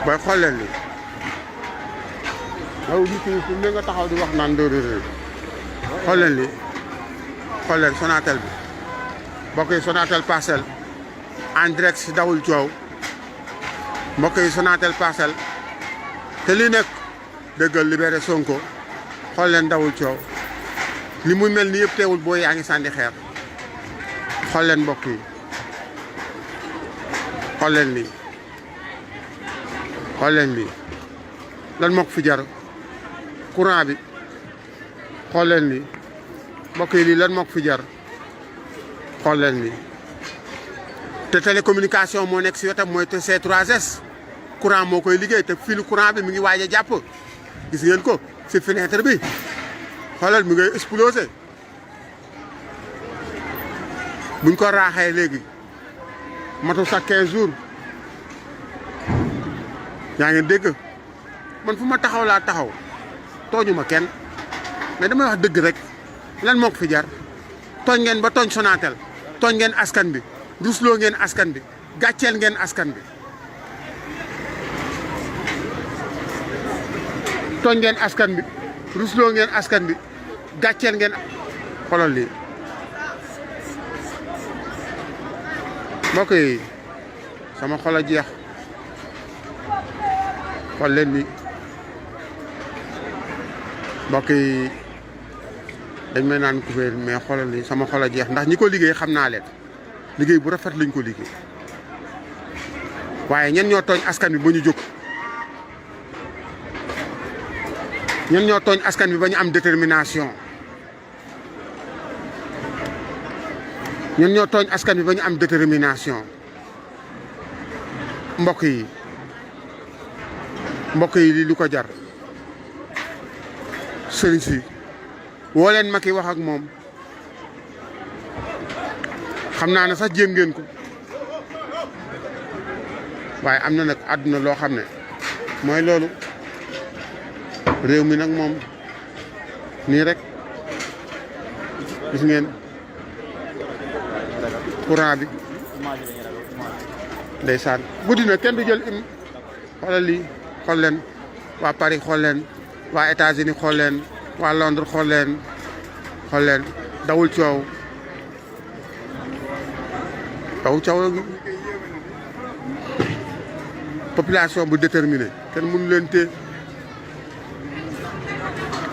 booy xool leen li yow nit ñi fu ne nga taxaw di wax naan dóor xool leen li xool leen Sonatel bi mbokk yi Sonatel Parcelles en direct si dawul coow mbokk yi Sonatel Parcelles te lii nekk dëggal libéré Sonko xool leen dawul coow li muy mel ni yëpp teewul boo yaa ngi sànni xeer xool leen mbokk yi xool leen lii xool leen lii lan moo ko fi jar courant bi xool leen lii mbokk yi lii lan moo ko fi jar xool leen lii te télécommunication moo nekk si wetam mooy te C3S courant moo koy liggéey te filu courant bi mi ngi waaj a jàpp gis ngeen ko si fenêtre bi xoolal mi ngay explosé buñ ko raaxee léegi matu sax 15 jours yaa ngi dégg man fu ma taxaw laa taxaw tooñu ma kenn mais damay wax dëgg rek lan moo ko fi jar tooñ ngeen ba tooñ Sonatel tooñ ngeen askan bi rusloo ngeen askan bi gàcceel ngeen askan bi tooñ ngeen askan bi rusloo ngeen askan bi gàcceel ngeen xoolal lii mbokk yi sama xol a jeex xool leen ni mbokk yi dañ may naan couvert mais xoolal ni sama xol a jeex ndax ñi ko liggéey xam naa leen liggéey bu rafet lañ ko liggéey waaye ñen ñoo tooñ askan bi ba ñu jóg ñen ñoo tooñ askan bi ba ñu am détermination ñen ñoo tooñ askan bi ba ñu am détermination mbokk yi lii lu ko jar sëriñ si woo leen Macky wax ak moom xam naa ne sax jéem ngeen ko waaye am na nag àdduna loo xam ne mooy loolu réew mi nag moom nii rek gis ngeen courant bi ndeysaan guddi na kenn du jël xoolal lii xool leen waa Paris xool leen waa États-Unis xool leen waa Londres xool leen dawul coow population bu déterminé kenn mënu leen téye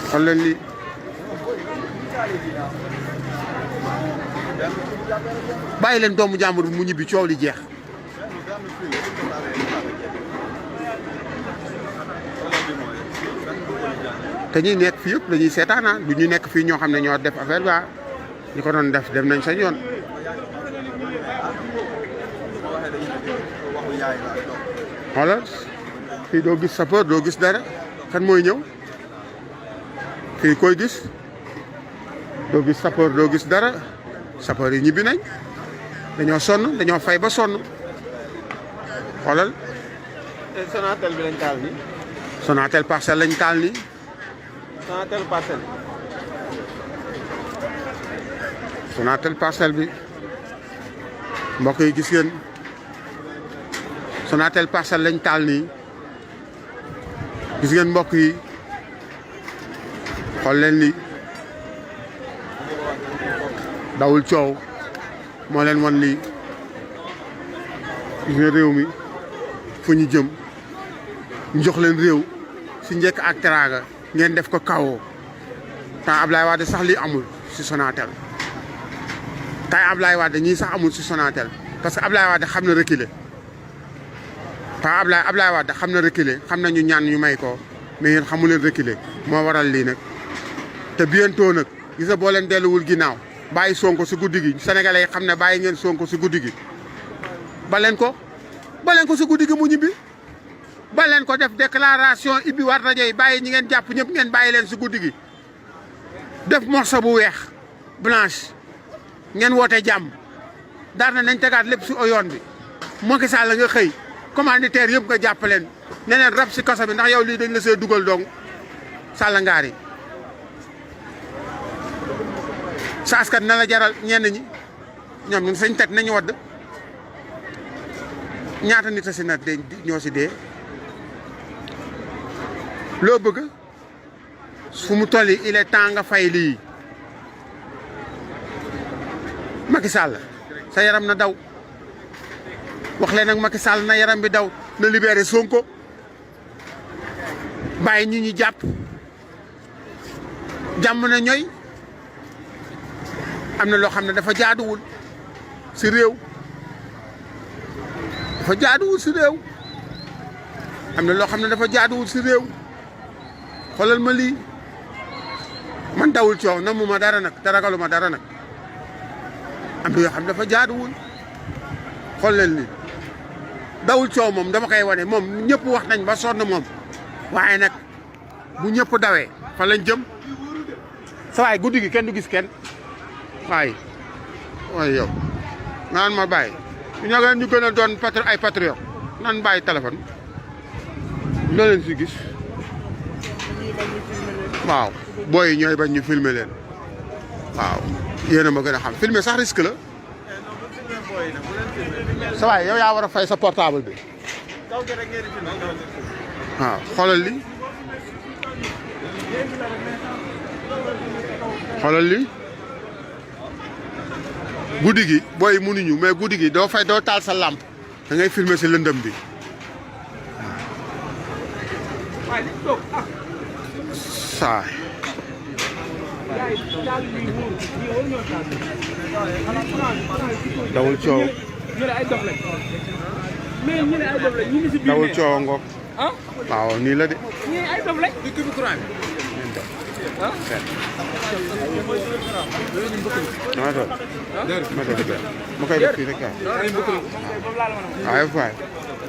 xool leen lii bàyyi leen doomu jàmbur mu ñibbi coow li jeex te ñuy nekk fii yëpp dañuy seetaanaa du ñu nekk fii ñoo xam ne ñoo def affaire ba ñu ko doon def dem nañ sa yoon. xoolal fii doo gis sapeur doo gis dara kan mooy ñëw fii koy gis doo gis sapeur doo gis dara sapeur yi ñibbi nañ dañoo sonn dañoo fay ba sonn xoolal. Sonatel bi lañ taal nii. Sonatel Parcelles lañ taal nii. Sonatel Parcelles. Sonatel Parcelles bi mbokk yi gis ngeen Sonatel Parcelles lañ taal nii gis ngeen mbokk yi xool leen li dawul coow moo leen wan lii gis ngeen réew mi fu ñu jëm ñu jox leen réew si njëkk ak teraanga ngeen def ko kawoo temps Ablaye Wade sax lii amul si Sonatel tay Ablaye Wade ñii sax amul si Sonatel parce que Ablaye Wade xam na reculer temps Ablaye Wade xam na reculer xam na ñu ñaan ñu may ko mais yéen xamu leen reculer moo waral lii nag te bientôt nag gis nga boo leen delluwul ginnaaw bàyyi Sonko si guddi gi sénégalais yi xam ne bàyyi ngeen Sonko si guddi gi baleen ko si guddi gi mu ñibbi baleen ko def déclaration ibbi war rajo yi bàyyi ñi ngeen jàpp ñëpp ngeen bàyyi leen si guddi gi def morceau bu weex blanche ngeen woote jàmm daar na nañ tegaat lépp si yoon bi Macky Sall la nga xëy commanditaire yëpp nga jàpp leen ne leen rab si kaso bi ndax yow lii dañ la see dugal dong Sall ngaar yi sa askan na la jaral ñenn ñi ñoom ñu sañ teg nañu wadd ñaata nit a si nag de ñoo si dee loo bëgg fu mu toll il est temps nga fay lii Macky Sall sa yaram na daw wax leen ak Macky Sall na yaram bi daw na libéré Sonko bàyyi ñi ñu jàpp jàmm na ñooy am na loo xam ne dafa jaaduwul si réew dafa jaaduwul si réew am na loo xam ne dafa jaaduwul si réew xoolal ma lii man dawul coow na mu ma dara nag te ragalu ma dara nag am na yoo xam ne dafa jaaduwul xool leen lii dawul coow moom dama koy wane moom ñëpp wax nañ ba sonn moom waaye nag bu ñëpp dawee fa lañ jëm sa waay guddi gi kenn du gis kenn waaye yow naan ma bàyyi ñu gën a doon ay patriote nan bàyyi téléphone loo leen si gis waaw booy yi ñooy bañ ñu filmer leen waaw yéen a ma gën a xam filmer sax risque la sa waay yow yaa war a fay sa portable bi waaw xoolal li guddi gi booy mënuñu mais guddi gi doo fay doo taal sa lampe da ngay filmer si lëndëm bi saay dawul coow dawul coow ngoog waaw nii la de ma koy def fii rek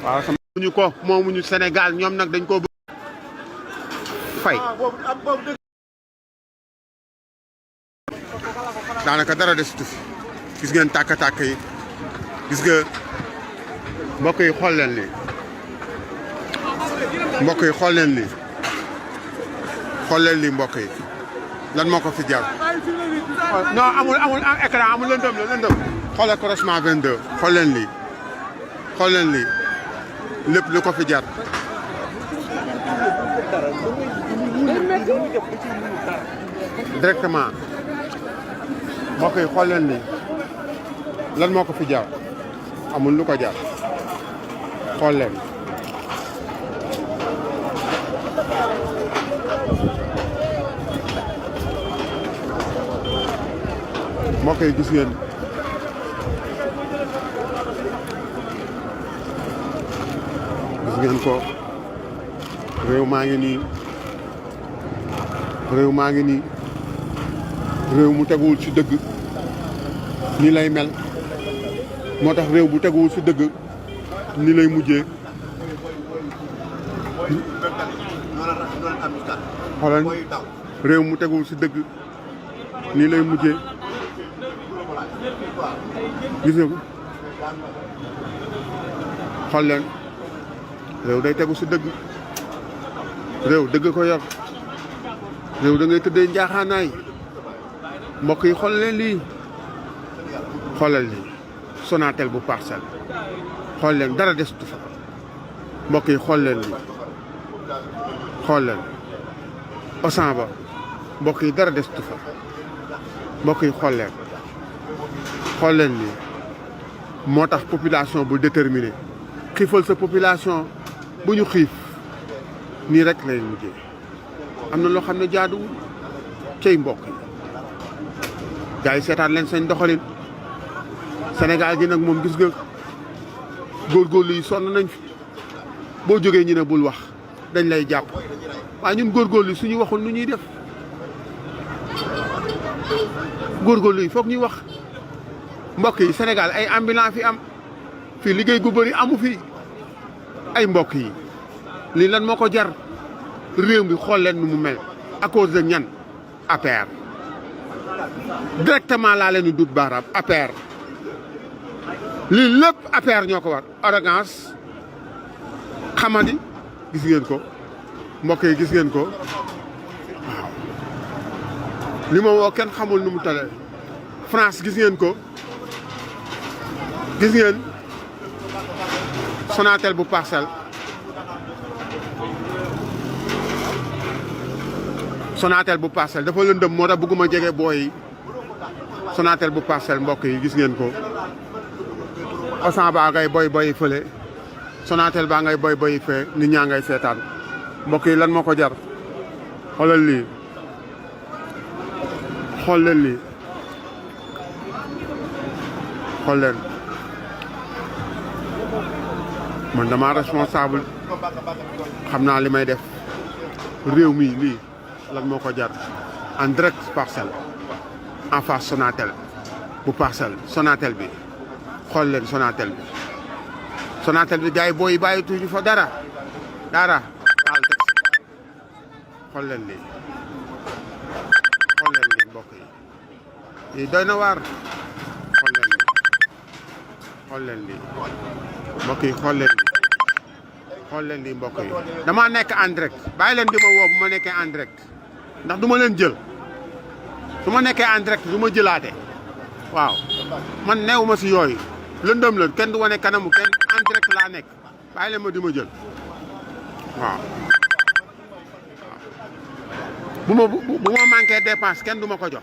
waaw sama ñu ko moomuñu Sénégal ñoom nag dañ ko fay daanaka dara desitu fi gis ngeen tàkk-tàkk yi gis nga mbokk yi xool leen lii mbokk yi xool leen lii mbokk yi lan moo ko fi jar non amul écran amul lëndëm la lëndëm xoolal croisement 22 xool leen lii lépp lu ko fi jar directement mbokk yi xool leen lii lan moo ko fi jar amul lu ko jar xool leen mbokk yi gis ngeen ko réew maa ngi nii réew maa ngi nii réew mu teguwul ci dëgg ni lay mel moo tax réew bu teguwul ci dëgg ni lay mujjee xoolal réew mu teguwul ci dëgg nii lay mujjee gis nga ko xool leen réew day tegu ci dëgg réew dëgg ko yor réew da ngay tëddee njaaxaanaay mbokk yi xool leen lii xoolal lii Sonatel bu Parcelles xool leen dara desutu fa mbokk yi xool leen lii xool leen Auchan ba mbokk yi dara desutu fa mbokk yi xool leen lii moo tax population bu déterminé xiifal sa population bu ñu xiif nii rek lay mujjee am na loo xam ne jaaduwul cey mbokk yi gars yi seetaan leen seen doxalin Sénégal gi nag moom gis nga góorgóorlu yi sonn nañ fi boo jógee ñu ne bul wax dañ lay jàpp waaye ñun góorgóorlu yi suñu waxul nu ñuy def góorgóorlu yi foog ñuy wax mbokk yi Sénégal ay ambulant fi am fii liggéey gu bëri amu fi ay mbokk yi lii lan moo ko jar réew mi xool leen nu mu mel à cause de ñan APR directement laa leen di dut baaraam APR lii lépp APR ñoo ko war arrogance xamadi gis ngeen ko mbokk yi gis ngeen ko waaw li ma woo kenn xamul nu mu tale France gis ngeen ko gis ngeen Sonatel bu Parcelles Sonatel bu Parcelles dafa lëndëm moo tax bëgguma jege booy yi Sonatel bu Parcelles mbokk yi gis ngeen ko Auchan baa ngay boy fële Sonatel baa ngay boy fee nit ñaa ngay seetaan mbokk yi lan moo ko jar xoolal lii xool leen lii xool leen man dama responsable xam naa li may def réew mi lii lan moo ko jar en direct Parcelles en face Sonatel bu Parcelles Sonatel bi xool leen Sonatel bi Sonatel bi gars yi booy bàyyi tuuti fa dara taal teg xool leen lii mbokk yi lii doy na waar xool leen lii mbokk yi xool leen lii mbokk yi damaa nekk en direct bàyyi leen di ma woo bu ma nekkee en direct ndax du ma leen jël su ma nekkee en direct du ma jëlaate waaw man neewuma si yooyu lëndëm la kenn du wane kanamu kenn en direct laa nekk bàyyi leen ma di ma jël waaw bu ma manqué dépense kenn du ma ko jox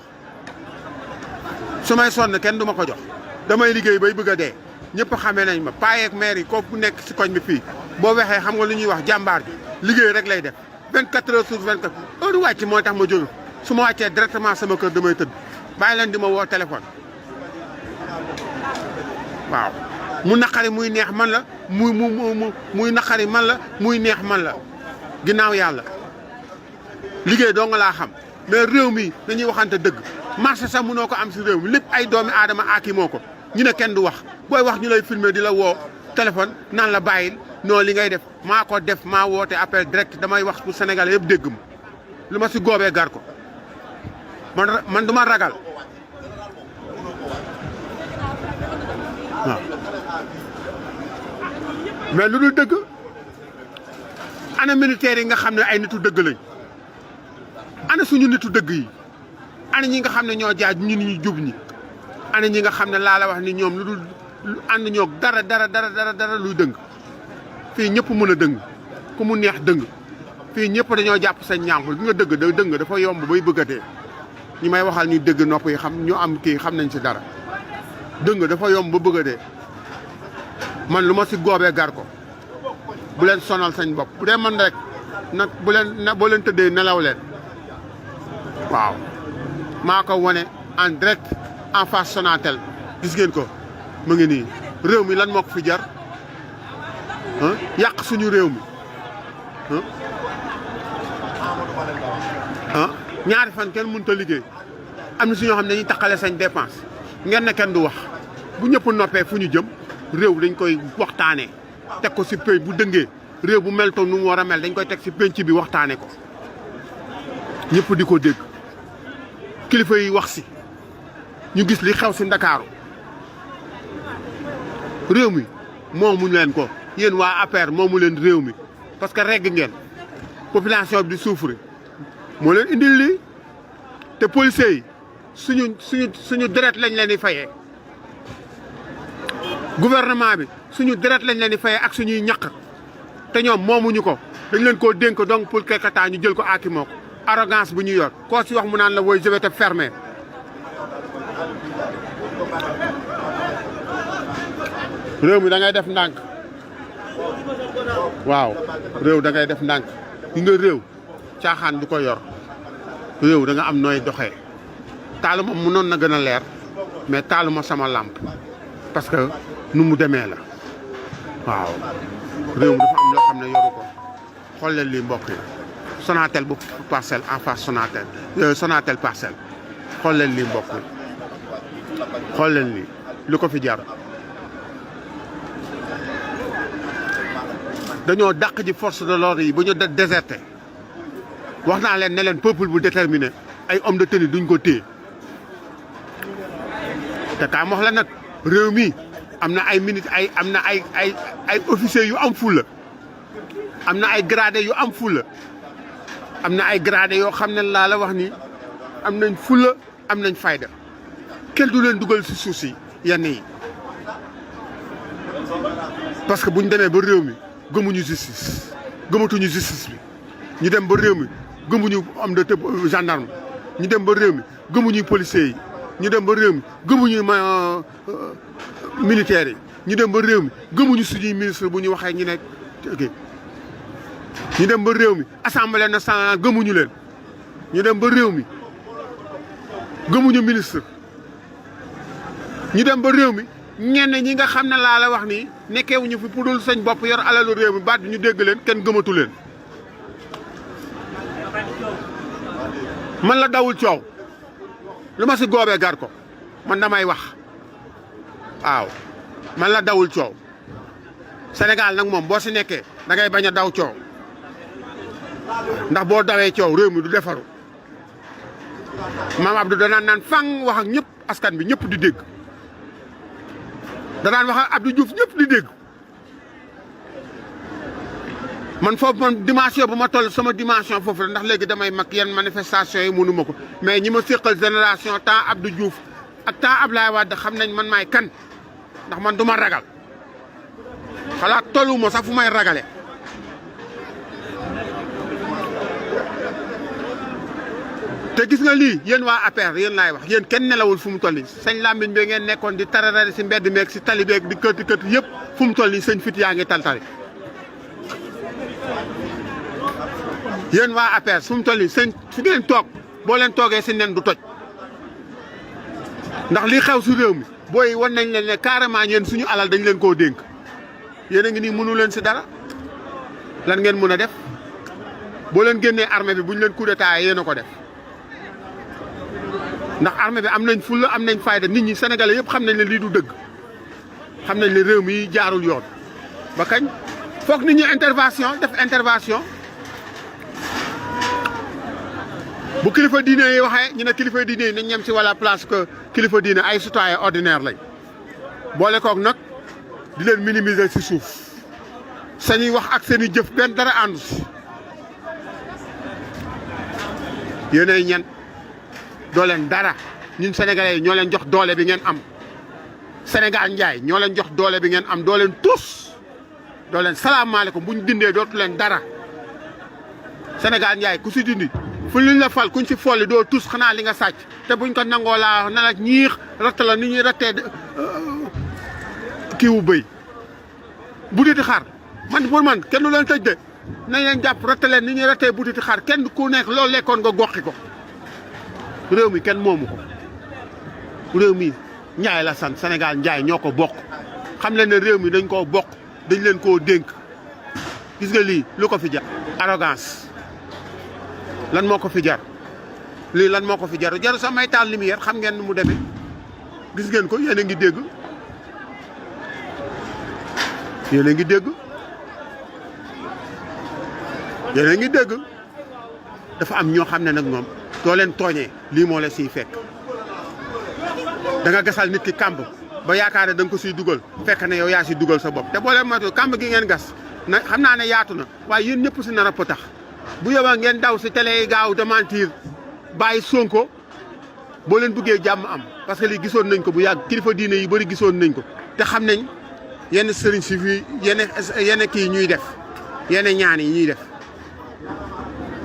su may sonn kenn du ma ko jox damay liggéey bay bëgg a dee ñëpp xamee nañ ma paayeeg maire yi ko bu nekk si koñ bi fii boo waxee xam nga lu ñuy wax jàmbaar ji liggéey rek lay def 24 heures sur 24 heure wàcc moo tax ma jóge su ma wàccee directement sama kër damay tëdd bàyyi leen di ma woo téléphone waaw mu naqari muy neex man la muy naqari man la muy neex man la ginnaaw yàlla liggéey doo nga laa xam mais réew mi dañuy waxante dëgg marché sax mënoo ko am si réew mi lépp ay doomi aadama aaki moo ko ñu ne kenn du wax booy wax ñu lay filmer di la woo téléphone naan la bàyyil non li ngay def maa ko def maa woote appel direct damay wax pour Sénégal yëpp dégg ma lu ma si góobee gar ko man du ma ragal waaw mais lu dul dëgg ana militaires yi nga xam ne ay nitu dëgg lañ ana suñu nitu dëgg yi ana ñi nga xam ne ñoo jaaj ñu ni ñu jub ñi ana ñi nga xam ne laa la wax ni ñoom lu dul ànd ñoo dara luy dëng fii ñëpp mën a dëng ku mu neex dëng fii ñëpp dañoo jàpp seen ñànk gi nga dëng dafa yomb bay bëggatee ñi may waxal ñu dëgg nopp yi xam ñu am kii xam nañ si dara dëng dafa yomb ba bëggatee man lu ma si goobee gar ko bu leen sonal sañ bopp bu dee man rek nag boo leen tëddee nelaw leen waaw maa ko wane en direct en face Sonatel gis ngeen ko mu ngi nii réew mi lan moo ko fi jar yàq suñu réew mi ñaari fan kenn mënut a liggéey am na si ñoo xam ne dañuy taqale sañ dépense ngeen ne kenn du wax bu ñëpp noppee fu ñu jëm réew dañ koy waxtaanee teg ko si pénc bu dëngee réew bu mel toon nu mu war a mel dañ koy teg si pénc bi waxtaanee ko ñëpp di ko dégg kilifa yi wax si ñu gis li xew si Ndakaaru réew mi moomu leen ko yéen waa APR moomu leen réew mi parce que regg ngeen population bi di souffrir moo leen indil lii te policiers yi suñu deret lañ leen di fayee gouvernement bi suñu deret lañ leen di fayee ak suñuy ñaq te ñoom moomuñu ko dañ leen koo dénk donc pour quelque temps ñu jël ko aakimoo ko arrogance bu ñu yor koo si wax mu naan la woy je vais te fermer réew mi da ngay def ndànk waaw réew da ngay def ndànk yi nga réew caaxaan du ko yor réew da nga am nooy doxee taaluma mënoon na gën a leer mais taaluma sama làmp parce que nu mu demee la waaw réew mi dafa am loo xam ne yoru ko xool leen lii mbokk yi Sonatel bu Parcelles en face Sonatel Parcelles xool leen lii mbokk yi xool leen lii lu ko fi jar dañoo dàq ji force de l'ordre yi ba ñu déserté wax naa leen ne leen peuple bu déterminé ay homme de tenue duñ ko téye te kaa wax la nag réew mi am na ay militaires am na ay officiers yu am fulla am na ay gradés yu am fulla am na ay gradés yoo xam ne laa la wax ni am nañ fulla am nañ fayda kenn du leen dugal si suuf si yenn yi parce que buñ demee ba réew mi gëmuñu justice gëmatuñu justice bi ñu dem ba réew mi gëmuñu homme de gendarme ñu dem ba réew mi gëmuñu policiers yi ñu dem ba réew mi gëmuñu militaires yi ñu dem ba réew mi gëmuñu suñuy ministre bu ñu waxee ñu ne ñu dem ba réew mi assemblée nationale gëmuñu leen ñu dem ba réew mi gëmuñu ministre ñu dem ba réew mi ñenn ñi nga xam ne laa la wax nii nekkewuñu fi pour dul sañ bopp yor alalu réew mi baat ñu dégg leen kenn gëmatu leen man la dawul coow lu ma si goobee gar ko man damay wax waaw man la dawul coow Sénégal nag moom boo si nekkee da ngay bañ a daw coow ndax boo dawee coow réew mi du defaru maam Abdou danaan naan fang wax ak ñëpp askan bi ñëpp di dégg danaan wax ak Abdou Diouf ñëpp di dégg man foofu man dimension bu ma toll sama dimension foofu la ndax léegi damay mag yenn manifestation yi mënu ma ko mais ñi ma séqal génération temps Abdou Diouf ak temps Abdoulaye Wade xam nañ man maay kan ndax man du ma ragal xalaat tollu ma sax fu may ragale te gis nga lii yéen waa APR yéen laay wax yéen kenn nelawul fu mu toll nii sëñ Lamine bi ngeen nekkoon di tararari si mbedd meeg si tali beeg di këtt këtt yëpp fu mu toll nii sëñ fit yaa ngi taltali yéen waa APR fu mu toll nii sëñ fi ngeen toog boo leen toogee si nen du toj ndax lii xew si réew mi booy wan nañ leen ne carrément yéen suñu alal dañ leen koo dénk yéen a ngi nii mënu leen si dara lan ngeen mën a def boo leen génnee armée bi buñ leen coup d'état yéen a ko def ndax armée bi am nañ fulla am nañ fayda nit ñi sénégalais yëpp xam nañ ne lii du dëgg xam nañ ne réew mi jaarul yoon ba kañ foog nit ñi def intervention bu kilifa diine yi waxee ñu ne kilifa diine yi nañ ñem si wala place que kilifa diine ay citoyen ordinaire lañ boole koog nag di leen minimiser si suuf sañuy wax ak seen i jëf benn dara àndu si yéenay ñen doo leen dara ñun sénégalais yi ñoo leen jox doole bi ngeen am Sénégal njaay ñoo leen jox doole bi ngeen am doo leen tus doo leen salaamaaleykum bu ñu dindee dootu leen dara Sénégal njaay ku si dindi fu luñ la fal kuñ si folli doo tus xanaa li nga sàcc te buñ ko nangoo laa na la ñiix ratt la ni ñuy rattee kii wu bëy buditi xar man pour man kenn du leen tëj de nañ leen jàpp ratt leen ni ñuy rattee buditi xar kenn ku nekk loolu lekkoon nga goxi ko réew mi kenn moomu ko réew mi Njaay la sant Sénégal Njaay ñoo ko bokk xam leen ne réew mi dañ koo bokk dañ leen koo dénk gis nga lii lu ko fi jar arrogance lan moo ko fi jar lii lan moo ko fi jaru sax may taal lumière xam ngeen nu mu demee gis ngeen ko yéen a ngi dégg yéen a ngi dégg yéen a ngi dégg dafa am ñoo xam ne nag ñoom doo leen tooñee lii moo la siy fekk da nga gasal nit ki kàmb ba yaakaar ne da nga ko siy dugal fekk ne yow yaa si dugal sa bopp te boo leen moytu kàmb gi ngeen gas na xam naa ne yaatu na waaye yéen ñëpp si nar a potax bu yóbbaa ngeen daw si télé yi gaaw démentir bàyyi Sonko boo leen bëggee jàmm am parce que lii gisoon nañ ko bu yàgg kilifa diine yi bëri gisoon nañ ko te xam nañ yenn sëriñ si fii yenn kii ñuy def yenn ñaan yi ñuy def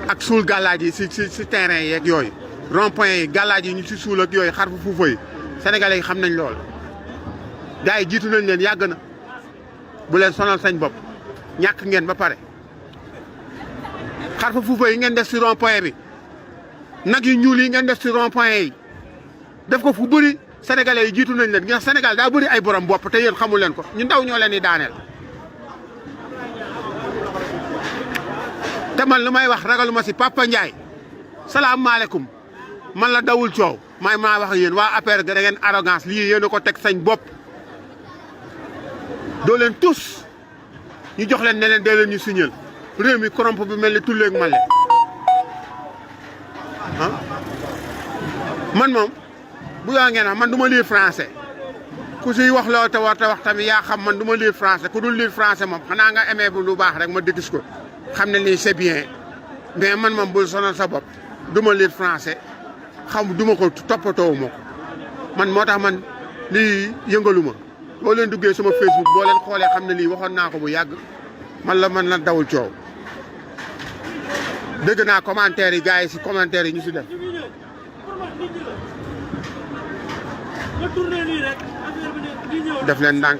ak suul gàllaaj yi si terrain yeeg yooyu rond-point yi gàllaaj yi ñu si suul ak yooyu xar fu fuufa yi sénégalais yi xam nañ lool gars yi jiitu nañ leen yàgg na bu leen sonal sañ bopp ñàkk ngeen ba pare xar fa fuufa yi ngeen def si rond-point bi nag yu ñuul yi ngeen def si rond-point yi def ko fu bëri sénégalais yi jiitu nañ leen ndax Sénégal daa bëri ay borom bopp te yéen xamul leen ko ñu ndaw ñoo leen di daaneel. te man lu may wax ragaluma si Papa Ndiaye salaamaaleykum man la dawul coow maa wax ak yéen waa APR da ngeen arrogance lii yéen a ko teg sañ bopp doo leen tous ñu jox leen ne leen dee leen ñu signal réew mi corrompe bi mel ni tulleeg male ah man moom bu yaa ngeen wax man du ma lire français ku siy wax loo te war te wax tamit yaa xam man du ma lire français ku dul lire français moom xanaa nga aimé bu lu baax rek ma dégis ko xam ne lii c'est bien mais man moom bul sonal sa bopp du ma lire français xam du ma ko toppatoowu ma ko man moo tax man lii yëngalu ma boo leen duggee sama Facebook boo leen xoolee xam ne lii waxoon naa ko bu yàgg man la dawul coow dégg naa commentaire yi gars yi si commentaire yi ñu si def def leen ndànk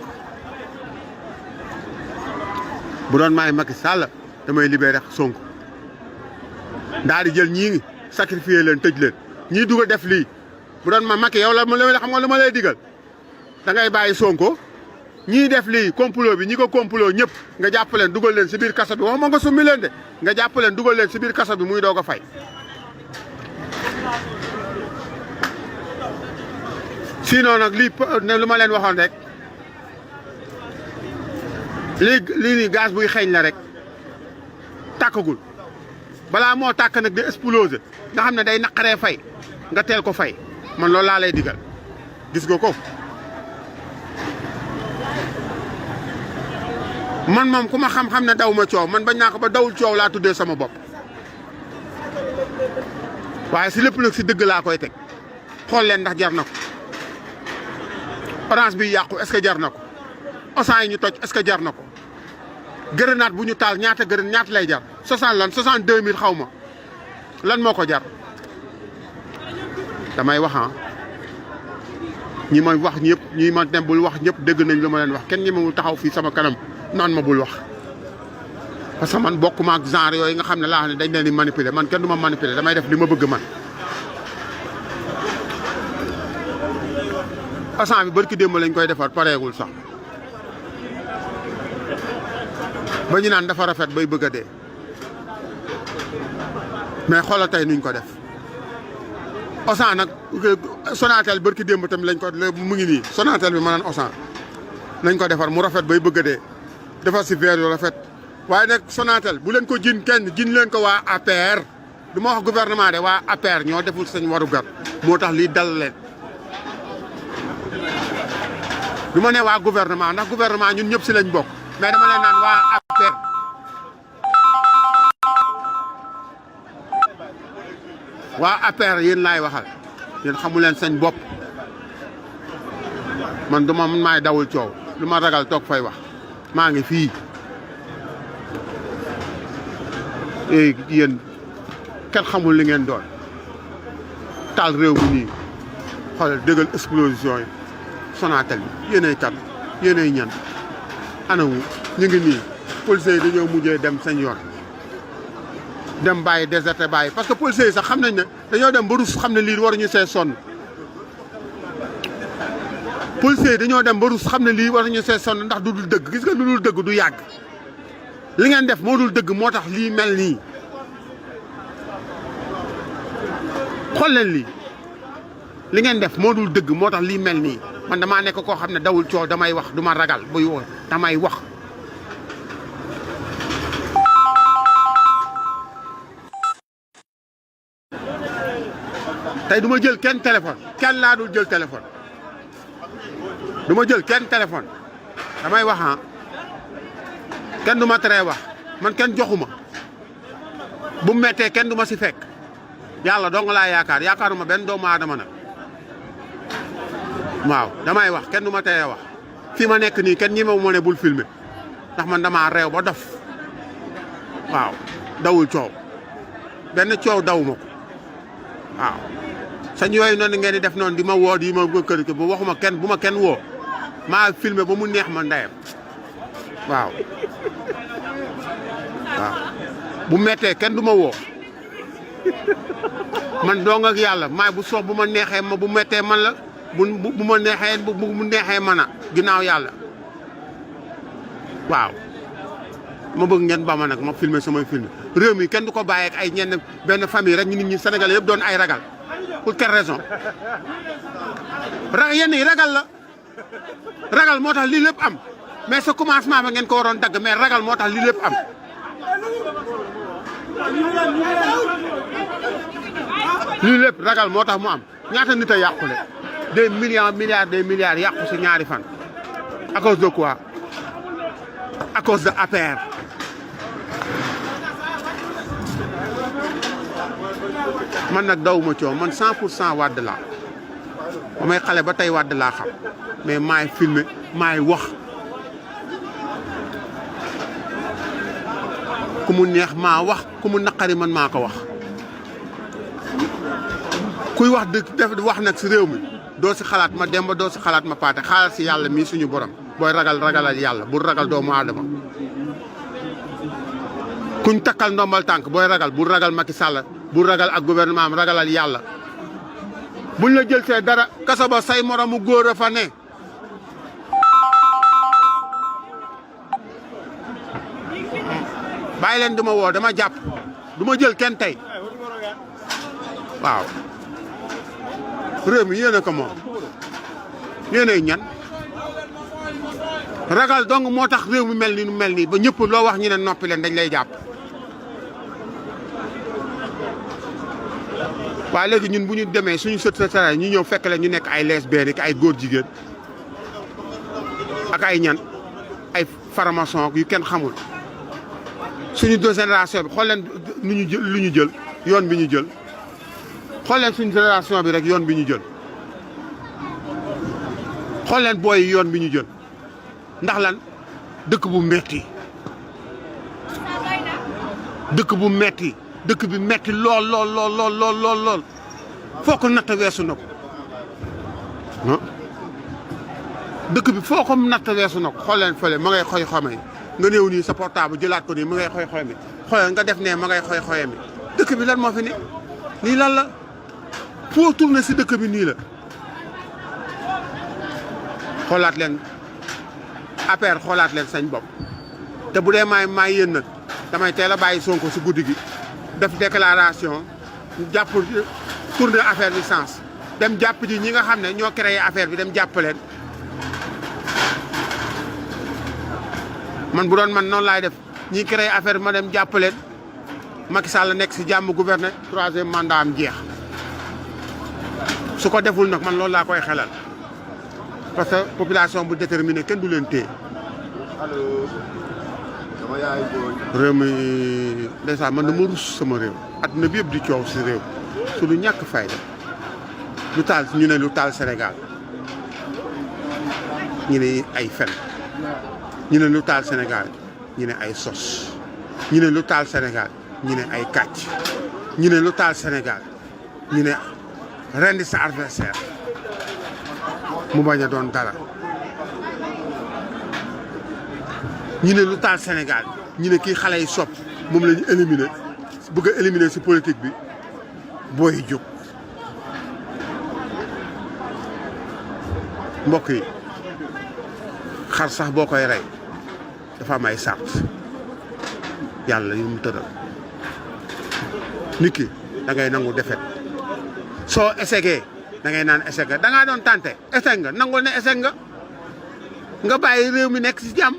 bu doon maay Macky Sall damay libéré Sonko daal di jël ñii ngi sacrifier leen tëj leen ñii dugg def lii bu doon ma Macky yow la xam nga lu ma lay digal da ngay bàyyi Sonko ñii def lii complot bi ñi ko complot ñëpp nga jàpp leen dugal leen si biir kaso bi waxuma nga summi leen de nga jàpp leen dugal leen si biir kaso bi muy doog a fay. sinon nag lii lu ma leen waxoon rek lii nii gaz buy xeeñ la rek tàkkagul balaa moo tàkk nag di exploser nga xam ne day naqaree fay nga teel ko fay man loolu laa lay digal gis nga ko. man moom ku ma xam-xam ne daw ma coow man bañ naa ko ba dawul coow laa tuddee sama bopp waaye si lépp nag si dëgg laa koy teg xool leen ndax jar na ko orange bi yàqu est-ce que jar na ko osan yi ñu toj est-ce que jar na ko grenade bu ñu taal ñaata lay jar 62 000 xaw ma lan moo ko jar damay wax ñi may wax ñëpp ñi ma dem bul wax ñëpp dégg nañ lu ma leen wax kenn ñi ma taxaw fii sama kanam naan ma bul wax parce que man bokkuma ak genre yooyu nga xam ne laa xam ne dañ leen di manipuler man kenn du ma manipuler damay def li ma bëgg man. osan bi barki démb lañ koy defar pareegul sax ba ñu naan dafa rafet bay bëgg a dee mais xoolal tey nuñ ko def osan nag Sonatel barki démb tamit lañ ko mu ngi nii Sonatel bi ma naan osan nañ ko defar mu rafet bay bëgg a dee defar si verre yu rafet waaye nag Sonatel bu leen ko jin kenn jin leen ko waa APR du ma wax gouvernement de waa APR ñoo deful seen warugar moo tax lii dal leen du ma ne waa gouvernement ndax gouvernement ñun ñëpp si lañ bokk mais dama leen naan waa APR waa APR yéen laay waxal yéen xamu leen seen bopp man du ma maay dawul coow lu ma ragal toog fay wax maa ngi fii yéen kenn xamul li ngeen doon taal réew mi nii xoolal dëggal explosion yi Sonatel bi yéenay kat yéenay ñan anawu ñu ngi nii policiers yi dañoo mujjee dem seen yoon dem bàyyi déserté bàyyi parce que policiers yi sax xam nañ ne dañoo dem ba rus xam ne lii waruñu see sonn policiers yi dañoo dem ba rus xam ne lii waruñu see sonn ndax du dul dëgg gis nga lu dul dëgg du yàgg li ngeen def moo dul dëgg moo tax lii mel nii xool leen lii li ngeen def moo dul dëgg moo tax lii mel nii man damaa nekk koo xam ne dawul coow damay wax du ma ragal buy woo damay wax. tey du ma jël kenn téléphone kenn laa dul jël téléphone du ma jël kenn téléphone damay wax ah kenn du ma teree wax man kenn joxuma bu mettee kenn du ma si fekk yàlla dong laa yaakaaruma benn doomu aadama nag waaw damay wax kenn du ma teree wax fii ma nekk nii kenn ñemewu ma ne bul filmer ndax man damaa réew ba dof waaw dawul coow benn coow dawuma ko waaw sañ yooyu noonu ngeen di def noonu di ma woo di ma kër bu waxuma kenn bu ma kenn woo maa filmer ba mu neex ma ndeyam waaw waaw bu mettee kenn du ma woo man dong ak yàlla maay bu soob bu ma neexee ma bu mettee man la bu ma neexee bu mu neexee man a ginnaaw yàlla waaw ma bëgg ngeen ba ma nag ma filmer samay film réew mi kenn du ko bàyyi ak ay ñenn benn famille rek ñu nit ñi Sénégalais yëpp doon ay ragal pour quelle raison yenn yi ragal la ragal moo tax lii lépp am mais sa commencement ba ngeen ko waroon dagg mais ragal moo tax lii lépp am lii lépp ragal moo tax mu am ñaata nit a yàqule des milliards yàqu si ñaari fan à cause de quoi à cause de APR man nag dawuma coow man 100% Wade laa ba may xale ba tey Wade laa xam mais maay filmer maay wax ku mu neex maa wax ku mu naqari man maa ko wax kuy wax def wax nag si réew mi doo si xalaat ma demba doo si xalaat ma paate xalaat si yàlla mii suñu borom booy ragalal yàlla bul ragal doomu aadama kuñ takkal ndombal tànk booy ragal bul ragal Macky Sall bul ragal ak gouvernement am ragalal yàlla buñ la jël see dara kaso ba say moromu góor a fa ne bàyyi leen du ma woo dama jàpp du ma jël kenn tey waaw réew mi yéen a ko moom yéenay ñan ragal dong moo tax réew mi mel ni nu mel nii ba ñëpp loo wax ñu ne noppi leen dañ lay jàpp waaye léegi ñun bu ñu demee suñu sët sa ñu ñëw fekk leen ñu nekk ay lesbiennes ay góor jigéen ak ay ñan ay faramason yu kenn xamul suñu deux génération bi xool leen nu ñu jël lu ñu jël yoon bi ñu jël xool leen suñu génération bi rek yoon bi ñu jël xool leen booy yoon bi ñu jël ndax lan dëkk bu metti dëkk bu metti dëkk bi metti lool foo ko natt weesu na ko dëkk bi foo ko natt weesu na ko xool leen fële ma ngay xoy xome nga néew nii sa portable jëlaat ko nii ma ngay xoy xome xool nga def ne ma ngay xoy xoyami dëkk bi lan moo fi ne nii lan la foo tourné si dëkk bi nii la xoolaat leen APR xoolaat leen sañ bopp te bu dee maay yéen nag damay teel a bàyyi Sonko si guddi gi def déclaration jàpp tourné affaire bi sens dem jàpp ji ñi nga xam ne ñoo créé affaire bi dem jàpp leen man bu doon man noonu laay def ñi créé affaire bi ma dem jàpp leen Macky Sall nekk si jàmm gouverner 3e mandat am jeex su ko deful nag man loolu laa koy xelal parce que population bu déterminé kenn du leen téye. allo. sama yaay booy. réew mi ndeysaan man dama rus sama réew. adduna bi yëpp di coow si réew. su lu ñàkk fayda lu taal ñu ne lu taal Sénégal ñu ne ay fen ñu ne lu taal Sénégal ñu ne ay sos ñu ne lu taal Sénégal ñu ne ay kàcc ñu ne lu taal Sénégal ñu ne rendi sa adversaire mu bañ a doon dara ñu ne lu taal Sénégal ñu ne kii xale yi sopp moom la ñu éliminé bëgg a éliminé si politique bi booy jóg mbokk yi xar sax boo koy rey dafa am ay sart yàlla yu mu tëral nit ki da ngay nangu defet soo essayé da ngay naan échec nga da ngaa doon tenté échec nga nangul ne échec nga bàyyi réew mi nekk ci jàmm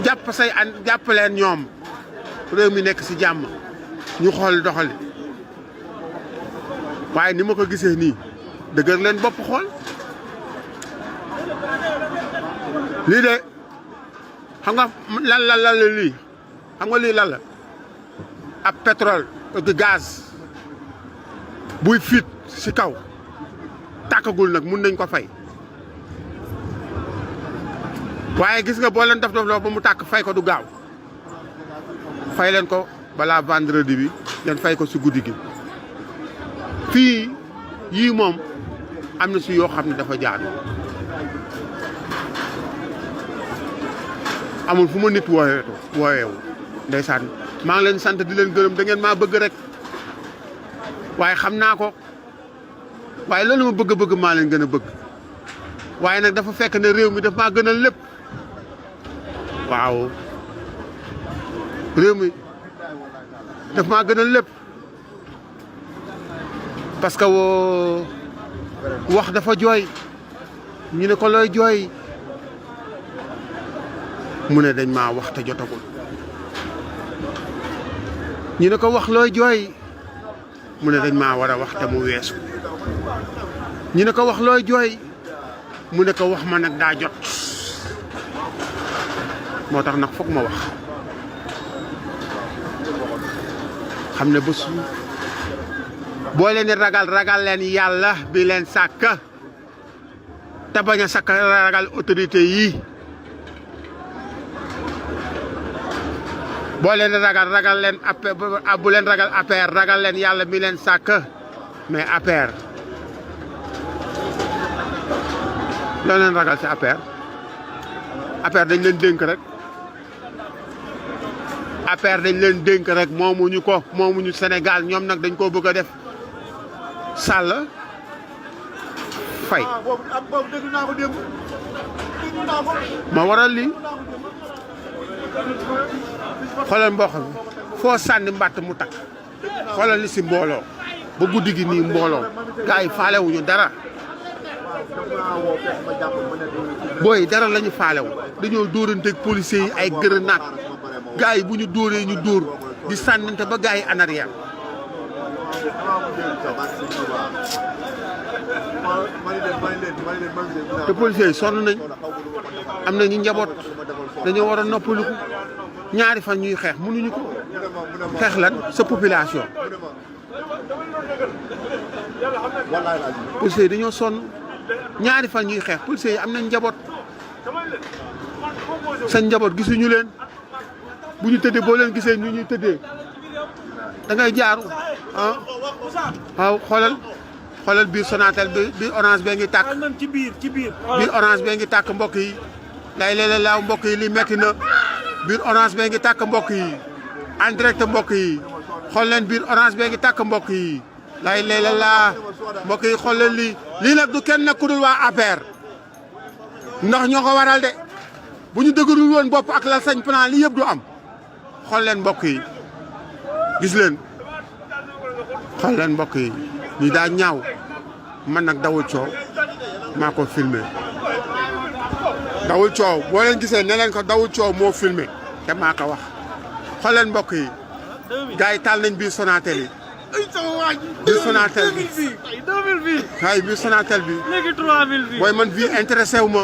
jàpp say an jàpp leen ñoom réew mi nekk ci jàmm ñu xool doxali waaye ni ma ko gisee nii dëgër leen bopp xool lii de xam nga lan la lii xam nga lii lan la ab pétrole ak gaz buy fit ci kaw tàkkagul nag mun nañ ko fay waaye gis nga boo leen def loo ba mu tàkk fay ko du gaaw fay leen ko balaa vendredi bi ngeen fay ko ci guddi gi fii yii moom am na ci yoo xam ne dafa jaadu amul fu ma nit wooyeewu ndeysaan maa ngi leen sant di leen gërëm da ngeen maa bëgg rek waaye xam naa ko waaye loolu ma bëgg maa leen gën a bëgg waaye nag dafa fekk ne réew mi daf maa gënal lépp waaw réew mi daf maa gënal lépp parce que wax dafa jooy ñu ne ko looy jooy mu ne dañ maa wax te jotagul ñu ne ko wax looy jooy mu ne dañ maa war a wax te mu weesu ñu ne ko wax looy jooy mu ne ko wax ma nag daa jot moo tax nag foog ma wax xam ne bés boo leen di ragal leen yàlla bi leen sàkk te bañ a sàkk ragal autorité yi boo leen di ragal leen bu leen ragal APR ragal leen yàlla mi leen sàkk mais APR loo leen ragal ci APR dañ leen dénk rek APR dañ leen dénk rek moomuñu ko moomuñu Sénégal ñoom nag dañ koo bëgg a def Sall Faye ma waral lii xoolal mboq bi foo sànni mbàtt mu takk xoolal li si mbooloo ba guddi gi nii mbooloo gars yi faalewuñu dara booy dara la ñu faalewu dañoo dóoranteeg policiers yi ay grenade gars yi bu ñu dóoree ñu dóor di sànnante ba gars yi en arrière te policiers yi sonn nañ am na ñu njaboot dañoo war a noppaliku ñaari fan ñuy xeex mënuñu ko xeex lan sa population policiers yi dañoo sonn ñaari fan ñuy xeex policiers yi am nañ njaboot seen njaboot gisuñu leen bu ñu tëddee boo leen gisee ñu ñuy tëddee da ngay jaaru ah waaw xoolal biir Sonatel biir Orange bee ngi tàkk biir Orange bee ngi tàkk mbokk yi lay léeg-léeg laaw mbokk yi li metti na biir Orange bee ngi tàkk mbokk yi en direct mbokk yi xool leen biir Orange bee ngi tàkk mbokk yi lay léeg-léeg laa mbokk yi xool leen lii nag du kenn ku dul waa APR ndax ñoo ko waral de bu ñu dëgërul woon bopp ak la sañ plan li yëpp du am xool leen mbokk yi gis leen xool leen mbokk yi ñi daa ñaaw man nag dawul coow maa ko filmé dawul coow boo leen gisee ne leen ko dawul coow moo filmé te maa ko wax xool leen mbokk yi gars yi taal nañ biir Sonatel yi biir Sonatel bi waaye biir Sonatel bi booy man vie intéressé wu ma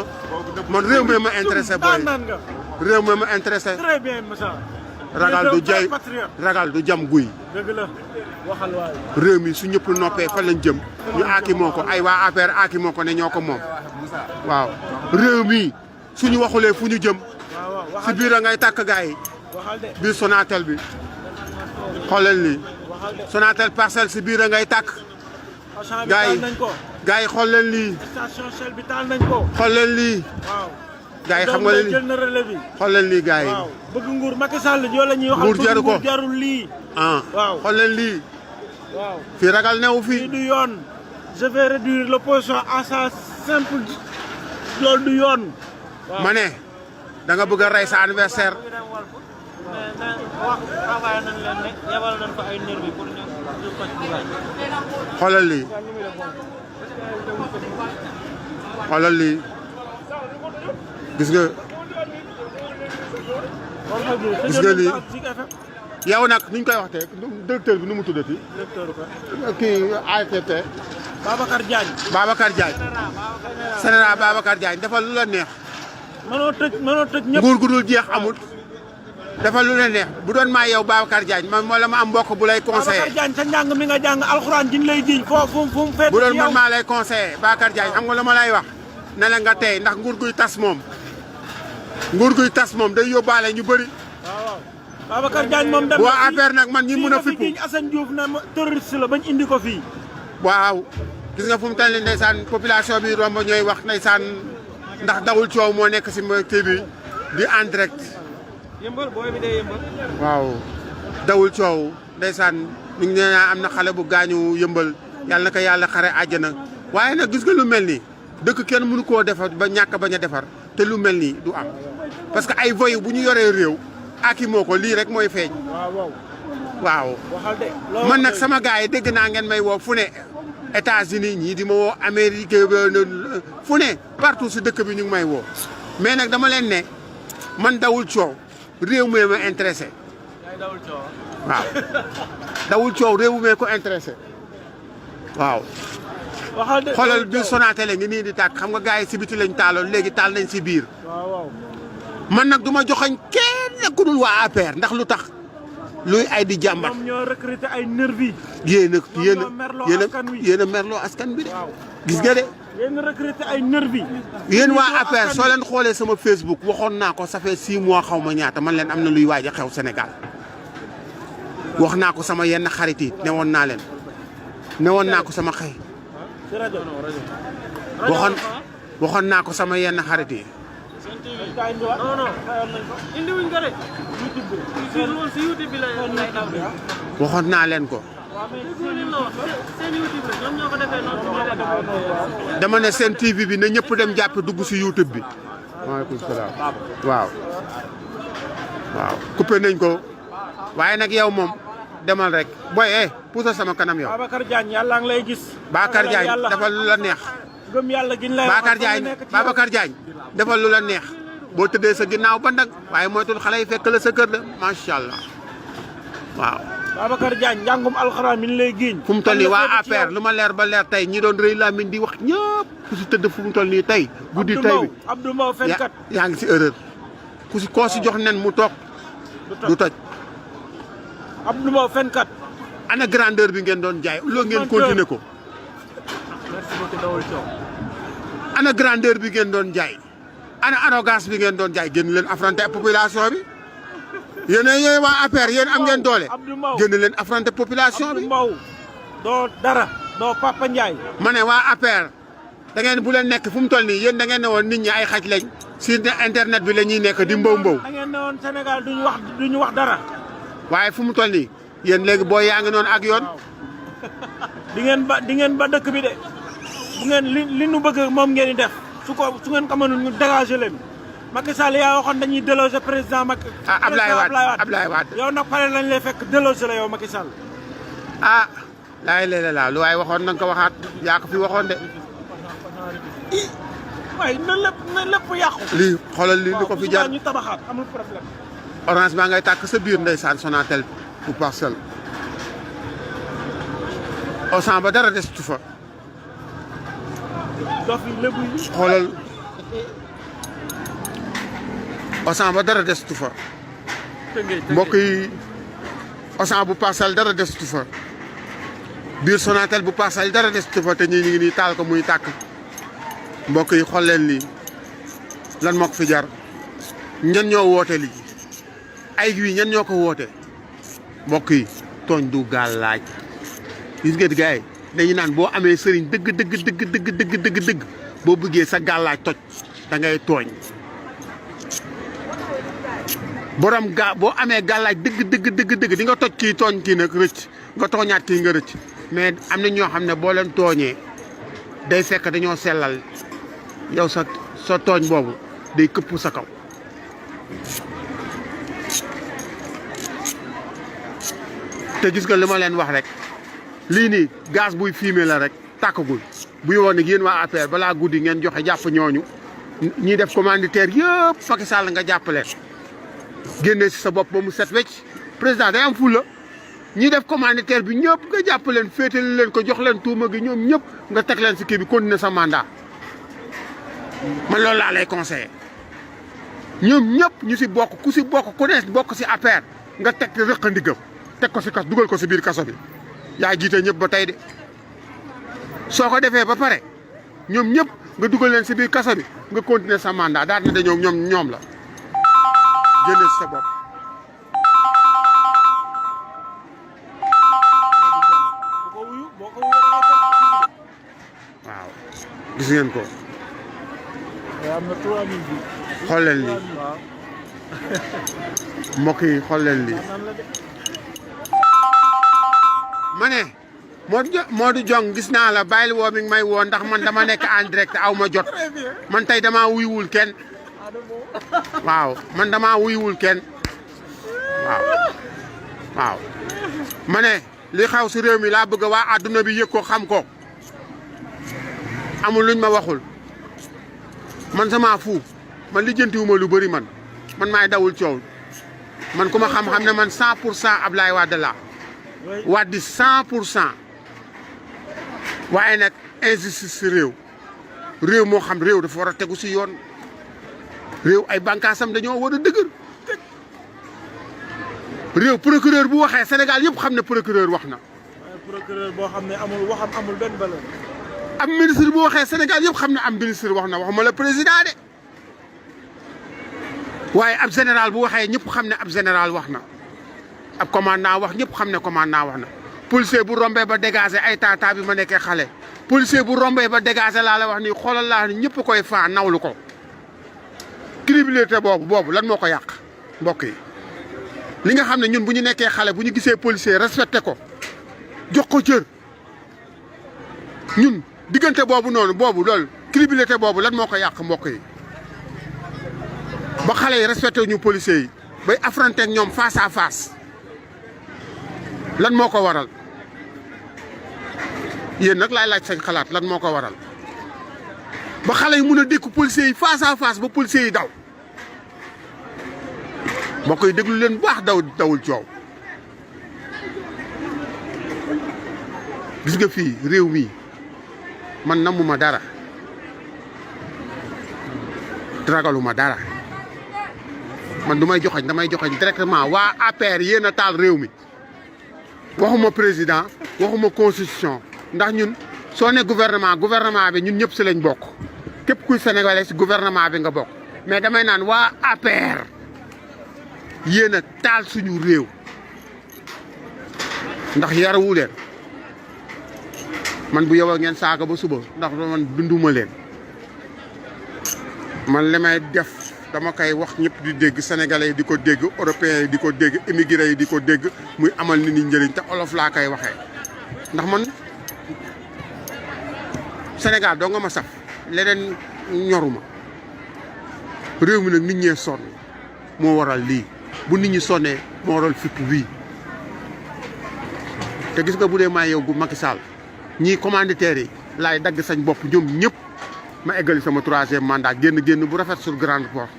man réew mi ma intéressé booy réew mi ma intéressé ragal du jam guy réew mi su ñëpp noppee fa lañ jëm ñu aaki moo ko ay waa APR aaki moo ko ne ñoo ko moom waaw réew mi suñu waxulee fu ñu jëm si biir a ngay tàkk gars yi biir Sonatel bi xoolal lii Sonatel Parcelles si biir a ngay tàkk gars yi xool leen lii xool leen lii gars yi xam nga leen xool leen lii gars yi bëgg nguur Macky Sall yoo la ñuy waxal nguur jaru ko jarul lii waaw xool leen lii waaw fii ragal newu fii du yoon je vais réduire l'opposition à sa simple loolu du yoon ma ne da nga bëgg a rey sa anniversaire envoyé nañ leen ne yebal nañ fa ay nervi pour ñu xoolal lii xoolal lii gis nga lii yow nag nuñ koy waxtee directeur bi nu mu tuddati kii AFT Babacar Diagne général Babacar Diagne defal lu la neex mënoo tëj ñëpp nguur gu dul jeex amul defal lu la neex bu doon maa yow Babacar Diagne man moo la ma am mbokk bu lay conseillé Babacar Diagne sa njàng mi nga jàng alxuraan ji ñu lay jiñ fu mu feet bu doon man maa lay conseillé Babacar Diagne xam nga lu ma lay wax ne la nga tey ndax nguur guy tas moom day yóbbaale ñu bëri waaw Babacar Diagne moom dem waa affaire nag man ñi mën a fippu jiñ Assane Diouf ne terroriste la bañ indi ko fii waaw gis nga fu mu toll nii ndeysaan population bi romb ñooy wax ndeysaan ndax dawul coow moo nekk si kii bi di en direct yëmbal booy bi day yëmbal waaw dawul coow ndeysaan ñu ngi nee naa am na xale bu gaañu yëmbal yàlla na ko yàlla xare àjjana waaye nag gis nga lu mel nii dëkk kenn mënu koo defar ba ñàkk bañ a defar te lu mel nii du am parce que ay voyous bu ñu yoree réew aki moo ko lii rek mooy feeñ waaw man nag sama gars yi dégg naa ngeen may woo fu ne États-Unis ñii di ma woo Amérique fu ne partout si dëkk bi ñu ngi may woo mais nag dama leen ne man dawul coow réew mi ma intéressé waaw dawul coow réew mi ko intéressé waaw xoolal biir Sonatel ngi nii di tàkk xam nga gars yi si biti lañ taaloon léegi taal nañ si biir man nag du ma joxañ kenn ku dul waa APR ndax lu tax luy ay di jàmbat ñoom ñoo recruter ay nervi yéen a merloo askan bi de gis nga de yéen recruter ay nervi yéen waa APR soo leen xoolee sama Facebook waxoon naa ko ça fait 6 mois xaw ma ñaata man leen am na luy waaj a xew Sénégal wax naa ko sama yenn xarit yi newoon naa leen newoon naa ko sama xëy waxoon naa ko sama yenn xarit yi waxoon naa leen ko dama ne seen TV bi na ñëpp dem jàpp dugg si YouTube bi waaleykum salaam waaw coupé nañ ko waaye nag yow moom demal rek boy puusal sama kanam yow Babacar Diagne yàlla ngi lay gis Babacar Diagne defal lu la neex gëm yàlla gin lay Babacar Diagne defal lu la neex boo tëddee sa ginnaaw ba nag waaye moytul xale yi fekk la sa kër de macha allah waaw. Babacar Diagne njàngum alxuraan mi lay giiñ. fu mu toll nii waa APR lu ma leer ba leer tey ñi doon rëy laa min di wax ñëpp ku si tëdd fu mu toll nii tey. guddi tey bi Abdou Mbow fenkat yaa ngi si erreur ku si koo si jox nen mu toog du toj. Abdou Mbow fenkat ana grandeur bi ngeen doon jaay loolu ngeen continuer ko. ana grandeur bi ngeen doon jaay. ana arrogance bi ngeen doon jaay génn leen affronter population bi yéen waa APR yéen am ngeen doole génn leen affronter population bi. doo dara doo Papa Ndiaye. ma ne waa APR da ngeen bu leen nekk fu mu toll nii yéen da ngeen ne woon nit ñi ay xaj lañ si internet bi la ñuy nekk di mbow. da ngeen ne woon Sénégal duñu wax dara. waaye fu mu toll nii yéen léegi boo yaa ngi noonu ak yoon. di ngeen ba dëkk bi de bu ngeen li nu bëgg moom ngeen di def. su ngeen ko mënul ñu dégager leen Macky Sall yaa waxoon dañuy déloger président Macky. Ablaye Wade yow nag pare lañ lay fekk déloger la yow Macky Sall. laay la lu waaye waxoon na nga ko waxaat yaa ko fi waxoon de. waaye na lépp yàqu. lii xoolal lii li ko fi jar ñu tabaxaat amul problème. orange baa ngay tàkk sa biir ndeysaan Sonatel bu Parcelles. Auchan ba dara des tu fa. xoolal Auchan ba dara desutu fa mbokk yi Auchan bu Parcelles dara desutu fa biir Sonatel bu Parcelles dara desutu fa te ñii ñu ngi nii taal ko muy tàkk mbokk yi xool leen lii lan moo ko fi jar ñan ñoo woote lii ay wi ñan ñoo ko woote mbokk yi tooñ du gaal laaj gis nga gars yi dañu naan boo amee sëriñ dëgg boo bëggee sa gàllaaj toj da ngay tooñ borom boo amee gàllaaj dëgg di nga toj kii tooñ kii nag rëcc nga tooñaat kii nga rëcc mais am na ñoo xam ne boo leen tooñee day fekk dañoo sellal yow sa tooñ boobu day këpp sa kaw te gis nga li ma leen wax rek lii nii gaz buy fumer la rek tàkkagul bu ñu woon ne yéen waa APR balaa guddi ngeen joxe jàpp ñooñu ñiy def commanditaire yëpp Macky Sall nga jàppale génne si sa bopp ba mu set wecc président day am fulla ñiy def commanditaire bi ñëpp nga jàpp leen féetali leen ko jox leen tuuma gi ñoom ñëpp nga teg leen si kii bi continuer sa mandat man loolu laa lay conseillé ñoom ñëpp ñu si bokk ku si bokk ku ne bokk si APR nga teg rëq ndigam teg ko si kas dugal ko si biir kaso bi yaa jiite ñëpp ba tey de soo ko defee ba pare ñoom ñëpp nga dugal leen si biir kaso bi nga continuer sa mandat daal na dañoo ñoom la génne si sa bopp. waaw gis ngeen ko. xool leen lii mbokk yi xool leen lii ma ne Modou Diong gis naa la bàyyil woo mi ngi may woo ndax man dama nekk en direct aw ma jot man tey damaa wuyuwul kenn waaw man damaa wuyuwul kenn waaw ma ne li xaw si réew mi laa bëgg waa àdduna bi yëg ko xam ko amul luñ ma waxul man sama fu man lijjantiwuma lu bëri man maay dawul coow man ku ma xam-xam ne man 100% Ablaye Wade la Wade 100% waaye nag injustice si réew moo xam réew dafa war a tegu si yoon réew ay bànqaasam dañoo war a dëgër réew procureur bu waxee Sénégal yëpp xam ne procureur wax na. procureur boo xam ne amul waxam amul benn valeur. am ministre bu waxee Sénégal yëpp xam ne am ministre wax na waxuma la président de waaye ab général bu waxee ñëpp xam ne ab général wax na ab commandant wax ñëpp xam ne commandant wax na. policier bu rombee ba dégager ay tata bi ma nekkee xale policier bu rombee ba dégager laa la wax ni xoolal laa ni ñëpp koy faa nawlu ko crédibilité boobu lan moo ko yàq mbokk yi li nga xam ne ñun bu ñu nekkee xale bu ñu gisee policier respecté ko jox ko cër ñun diggante boobu noonu loolu crédibilité boobu lan moo ko yàq mbokk yi ba xale yi respecté ñu policier yi bay affronté ak ñoom face à face lan moo ko waral yéen nag laay laaj sañ xalaat lan moo ko waral ba xale yi mun a dékku policiers yi face à face ba policiers yi daw mbokk yi déglu leen bu baax dawul coow gis nga fii réew mi man namuma dara ragaluma dara man du may joxoñ damay joxoñ directement waa APR yéen a taal réew mi waxuma président waxuma constitution ndax ñun soo ne gouvernement bi ñun ñëpp si lañ bokk képp kuy sénégalais si gouvernement bi nga bokk mais damay naan waa APR yéen a taal suñu réew ndax yarawu leen man bu yow a ngeen saaga ba suba ndax man dunduma leen man li may def dama koy wax ñëpp di dégg sénégalais yi di ko dégg européens yi di ko dégg immigré yi di ko dégg muy amal nit ñi njëriñ te olof laa koy waxee ndax man Sénégal doo nga ma saf leneen ñoruma réew mi nag nit ñee sonn moo waral lii bu nit ñi sonnee moo waral fipp wii te gis nga bu dee maa yow gu Macky Sall ñii commanditaires yi laay dagg sañ bopp ñoom ñëpp ma eggali sama 3e mandat génn bu rafet sur grande porte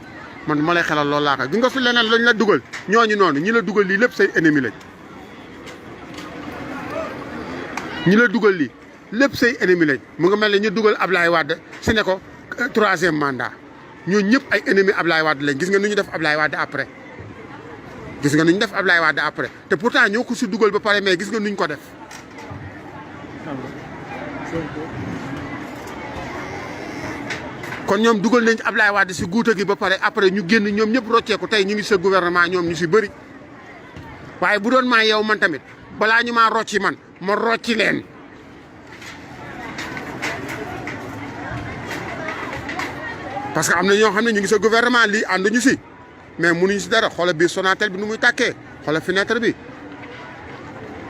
man ma lay xelal loolu laa koy gis nga su leneen lañ la dugal ñooñu noonu ñi la dugal lii lépp say ennemi lañ ñi la dugal lii lépp say ennemi lañ mu nga mel ne ñu dugal Ablaye Wade si ne ko 3e mandat ñooñu ñëpp ay ennemi Ablaye Wade lañ gis nga nu ñu def Ablaye Wade après gis nga nu ñu def Ablaye Wade après te pourtant ñoo ko si dugal ba pare mais gis nga nuñ ko def kon ñoom dugal nañ Ablaye Wade si guuta gi ba pare après ñu génn ñoom ñëpp rocceeku tey ñu ngi sa gouvernement ñoom ñu si bëri waaye bu doon maa yow man tamit balaa ñu maa rocci man ma rocci leen parce que am na ñoo xam ne ñu ngi sa gouvernement lii ànduñu si mais mënuñu si dara xoolal biir Sonatel bi nu muy tàkkee xoolal fenêtre bi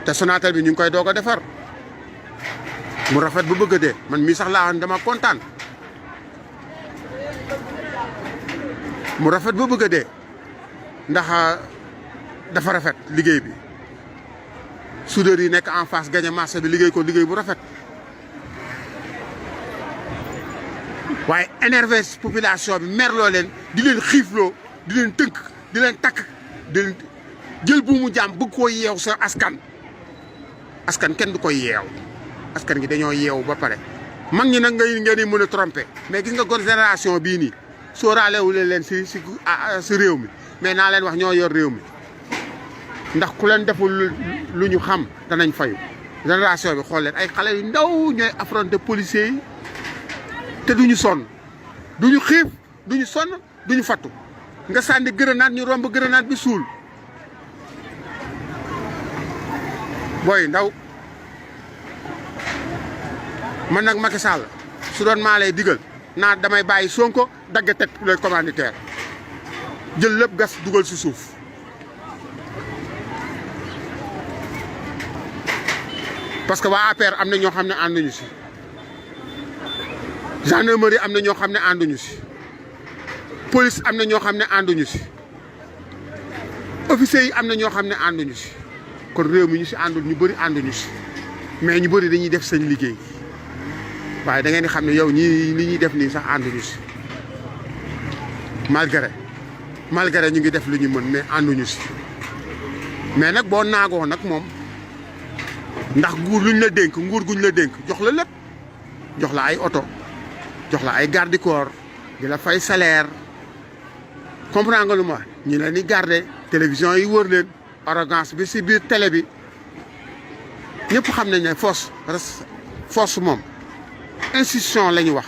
te Sonatel bi ñu ngi koy doog a defar mu rafet bu bëgg a dee man mii sax laa dama kontaan mu rafet ba bëgg a dee ndax dafa rafet liggéey bi soudeurs yi nekk en face gagné marché bi liggéey ko liggéey bu rafet waaye énervé population bi merloo leen di leen xiifloo di leen tënk di leen takk di leen jël bu mu jàmm bëgg koo yeew sa askan kenn du koy yeew askan gi dañoo yeew ba pare mag ñi nag ngeen di mën a trompé mais gis nga gon génération bii nii sóoraalewu leen si réew mi mais naa leen wax ñoo yor réew mi ndax ku leen deful lu ñu xam danañ fayu génération bi xool leen ay xale yu ndaw ñooy affronté policiers yi te duñu sonn duñu xiif duñu sonn duñu fattu nga sànni grenade ñu romb grenade bi suul booy ndaw man nag Macky Sall su doon maa lay digal naa damay bàyyi Sonko dagg teg les commanditaires jël lépp gas dugal si suuf parce que waa APR am na ñoo xam ne ànduñu si gendarmerie am na ñoo xam ne ànduñu si police am na ñoo xam ne ànduñu si officiers yi am na ñoo xam ne ànduñu si kon réew mi ñu si àndul ñu bëri ànduñu si mais ñu bëri dañuy def seen liggéey waaye da ngeen di xam ne yow ñii li ñuy def nii sax ànduñu si malgré ñu ngi def lu ñu mën mais ànduñu si mais nag boo naagoo nag moom ndax nguur luñ la dénk nguur guñ la dénk jox la lépp jox la ay oto jox la ay garde corps di la fay salaire comprendre nga lu ma ñi leen di garder télévision yi wër leen arrogance bi si biir télé bi ñëpp xam nañ ne force moom institution la ñu wax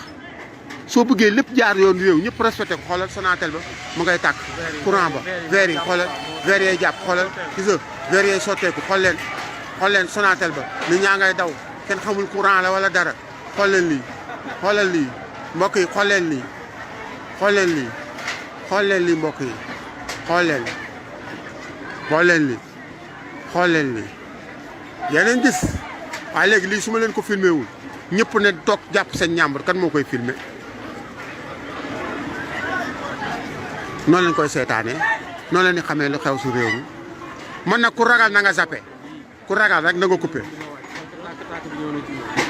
soo bëggee lépp jaar yoon réew ñëpp respecté ko xoolal Sonatel ba mu ngay tàkk courant ba verre yi xoolal verre yee jàpp xoolal gis nga verre yee sotteeku xool leen Sonatel ba nit ñaa ngay daw kenn xamul courant la wala dara xool leen lii mbokk yi xool leen lii mbokk yi xool leen lii yeneen gis waaye léegi lii su ma leen ko filmé wul ñëpp ne toog jàpp seen ñàmbur kan moo koy filmé noonu leen koy seetaanee noonu leen di xamee lu xew si réew mi man nag ku ragal na nga zappé ku ragal rek na nga coupé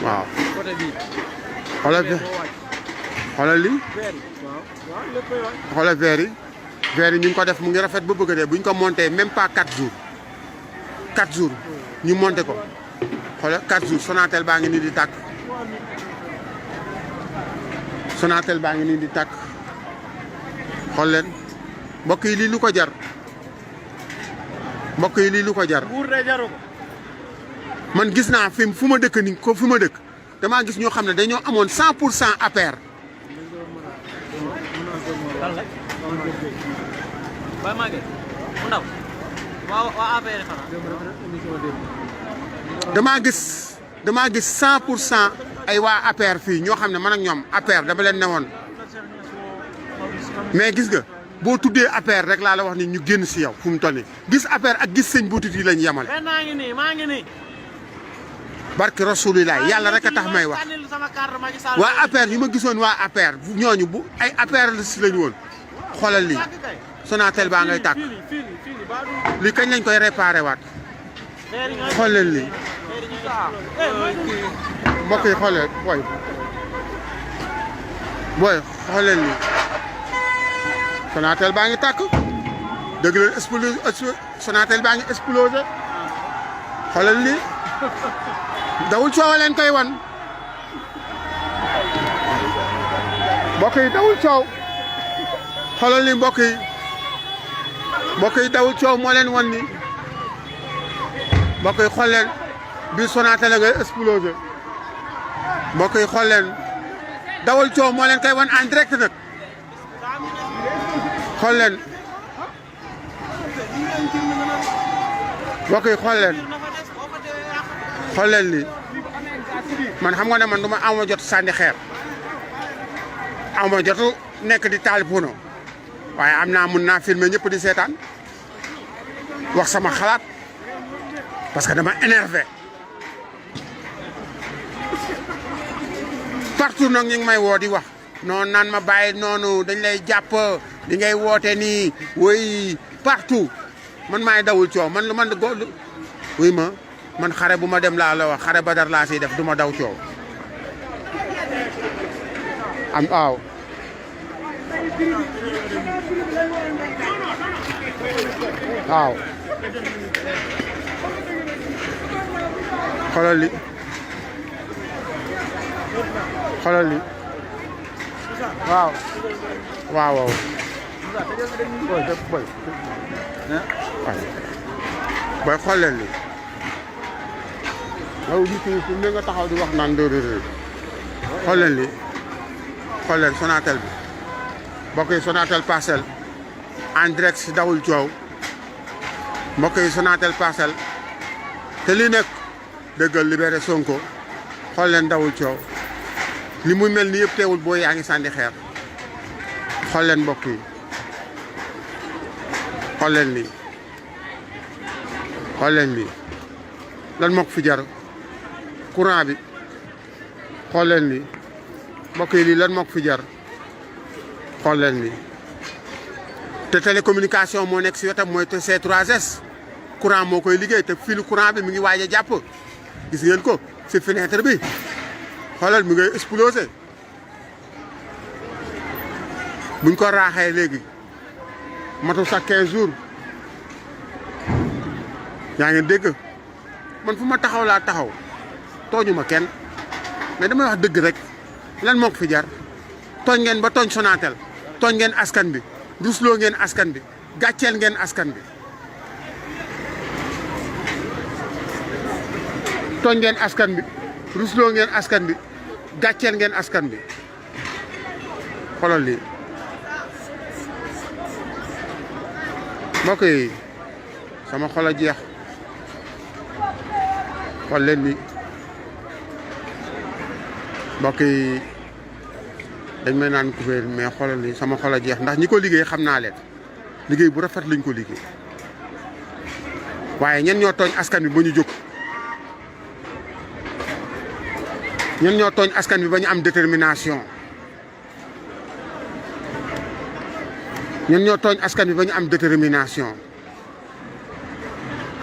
waaw xoolal lii xoolal verre yi ñu ngi ko def mu ngi rafet ba bëgg a dee bu ñu ko monté même pas 4 jours ñu monté ko xoolal 4 jours Sonatel baa ngi nii di tàkk xool leen mbokk yi lii lu ko jar man gis naa fu ma dëkk ni ko fu ma dëkk damaa gis ñoo xam ne dañoo amoon 100% APR damaa gis 100% ay waa APR fii ñoo xam ne man ak ñoom APR dama leen newoon mais gis nga boo tuddee APR rek laa la wax ni ñu génn si yow fu mu toll nii gis APR ak gis sëñ buutit yi lañ yemale. maa ngi nii. barke Rasulillah yàlla rek a tax may wax waa APR yi ma gisoon waa APR ñooñu bu ay APR la si lañu woon xoolal lii Sonatel baa ngay tàkk lii kañ lañ koy réparé waat xool leen lii mbokk yi xool leen booy xool leen lii Sonatel baa ngi tàkk dëgg leen explosé Sonatel baa ngi explosé xoolal lii dawul coow leen koy wan mbokk yi dawul coow xoolal li mbokk yi dawul coow moo leen wan ni mbokk yi xool leen biir Sonatel ngay explosé mbokk yi xool leen dawul coow moo leen koy wan en direct nag xool leen mbokk yi xool leen lii man xam nga ne man du ma ama jot sànni xeer ama jotu nekk di taal puno waaye am naa mun naa filmer ñëpp di seetaan wax sama xalaat parce que dama énervé partout nag ñu ngi may woo di wax noonu naan ma bàyyi noonu dañ lay jàpp li ngay woote nii woy partout man maay dawul coow man lu man wuy ma man xare bu ma dem laa la wax xare Badar laa siy def du ma daw coow am waaw waaw xoolal li xoolal li waaw waaw waaw booy xool leen li yow nit ñi fu ne nga taxaw di wax naan dërërër xool leen li xool leen Sonatel bi mbokk yi Sonatel Parcelles en direct si dawul coow mbokk yi Sonatel Parcelles te lii nekk dëggal libéré Sonko xool leen dawul coow li muy mel ni yëpp teewul boo yaa ngi sànni xeer xool leen mbokk yi xool leen lii xool leen lii lan moo ko fi jar courant bi xool leen lii mbokk yi lii lan moo ko fi jar xool leen lii te télécommunication moo nekk si wetam mooy te C3S courant moo koy liggéey te filu courant bi mi ngi waaj a jàpp gis ngeen ko si fenêtre bi xoolal mi ngay explosé buñ ko raaxee léegi matu sax 15 jours yaa ngi dégg man fu ma taxaw laa taxaw tooñu ma kenn mais damay wax dëgg rek lan moo ko fi jar tooñ ngeen ba tooñ Sonatel tooñ ngeen askan bi rusloo ngeen askan bi gàcceel ngeen askan bi tooñ ngeen askan bi rusloo ngeen askan bi gàcceel ngeen askan bi xoolal lii mbokk yi sama xol a jeex xool leen ni mbokk yi dañ may naan couvert mais xoolal ni sama xol a jeex ndax ñi ko liggéey xam naa leen liggéey bu rafet lañ ko liggéey waaye ñen ñoo tooñ askan bi ba ñu jóg ñen ñoo tooñ askan bi ba ñu am détermination ñen ñoo tooñ askan bi ba ñu am détermination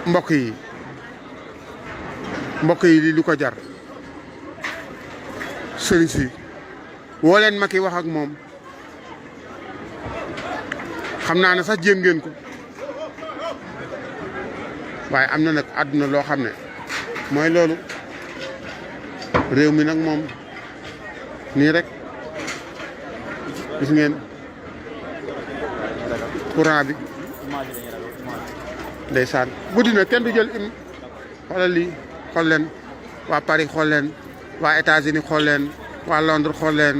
mbokk yi lii lu ko jar sëriñ si woo leen Macky wax ak moom xam naa ne sax jéem ngeen ko waaye am na nag àdduna loo xam ne mooy loolu réew mi nag moom nii rek gis ngeen courant bi ndeysaan guddi na kenn du jël xoolal lii xool leen waa Paris xool leen waa États-Unis xool leen waa Londres xool leen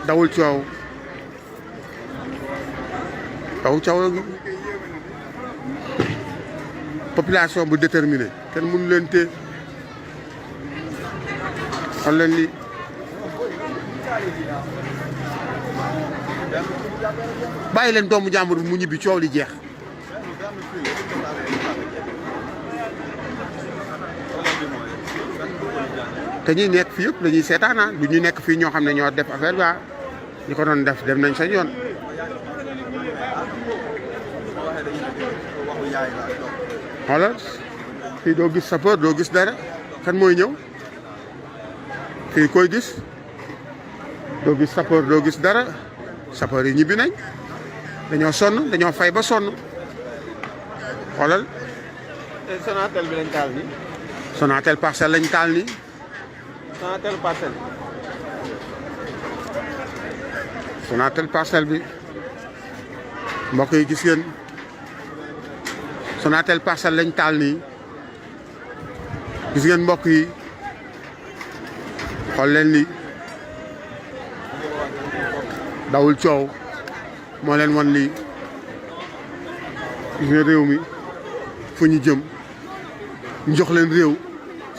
dawul coow gi population bu déterminé kenn mënu leen téye xool leen lii bàyyi leen doomu jàmbur bi mu ñibbi coow li jeex te ñuy nekk fii yëpp dañuy seetaana du ñu nekk fii ñoo xam ne ñoo def affaire ba ñu ko doon def dem nañ sa yoon xoolal fii doo gis sapeur doo gis dara kan mooy ñëw fii koy gis doo gis sapeur doo gis dara sapeur yi ñibbi nañ dañoo sonn dañoo fay ba sonn xoolal Sonatel bi lañ taal nii. Sonatel Parcelles lañ taal nii Sonatel Parcelles. Sonatel Parcelles bi mbokk yi gis ngeen Sonatel Parcelles lañ taal nii gis ngeen mbokk yi xool leen lii dawul coow moo leen wan lii gis nga réew mi fu ñu jëm ñu jox leen réew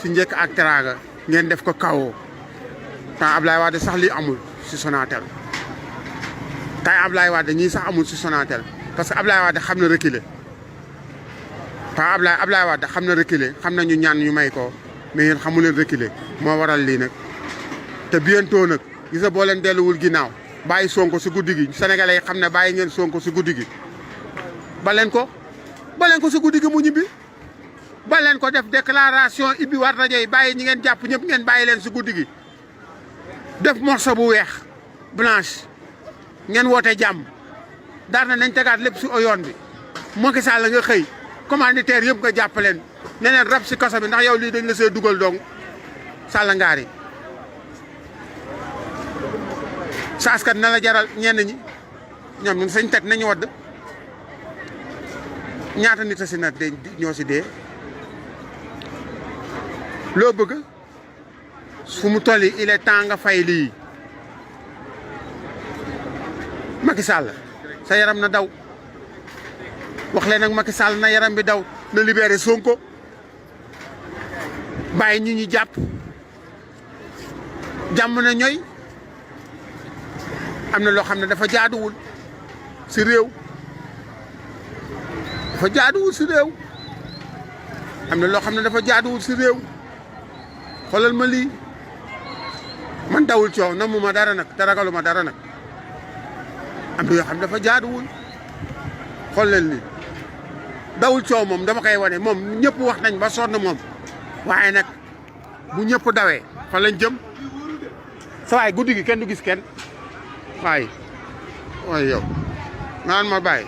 si njëkk ak teraanga ngeen def ko kawoo temps Ablaye Wade sax lii amul si Sonatel tay Ablaye Wade ñii sax amul si Sonatel parce que Ablaye Wade xam na reculer temps Ablaye Wade xam na reculer xam na ñu ñaan ñu may ko mais yéen xamu leen reculer moo waral lii nag te bientôt nag gis nga boo leen delluwul ginnaaw bàyyi Sonko si guddi gi sénégalais yi xam ne bàyyi ngeen Sonko si guddi gi ba leen ko si guddi gi mu ñibbi ba leen ko def déclaration ibbi war rajo yi bàyyi ñi ngeen jàpp ñëpp ngeen bàyyi leen si guddi gi def morceau bu weex blanche ngeen woote jàmm daar na nañ tegaat lépp si yoon bi Macky Sall la nga xëy commanditaire yëpp nga jàpp leen ne leen rab si kaso bi ndax yow lii dañ la see dugal dong Sall ngaar yi sa askan na la jaral ñenn ñi ñoom ñun sañ tet nañu wadd ñaata nit a si na de ñoo si dee loo bëgg fu mu toll il est temps nga fay lii Macky Sall sa yaram na daw wax leen ak Macky Sall na yaram bi daw na libéré Sonko bàyyi ñi ñu jàpp jàmm na ñooy am na loo xam ne dafa jaaduwul si réew dafa jaaduwul si réew am na loo xam ne dafa jaaduwul si réew xoolal ma lii man dawul coow na mu ma dara nag te ragalu ma dara nag am na yoo xam ne dafa jaaduwul xool leen lii dawul coow moom dama koy wane moom ñëpp wax nañ ba sonn moom waaye nag bu ñëpp dawee fa lañ jëm sa waay guddi gi kenn du gis kenn waaye yow naan ma bàyyi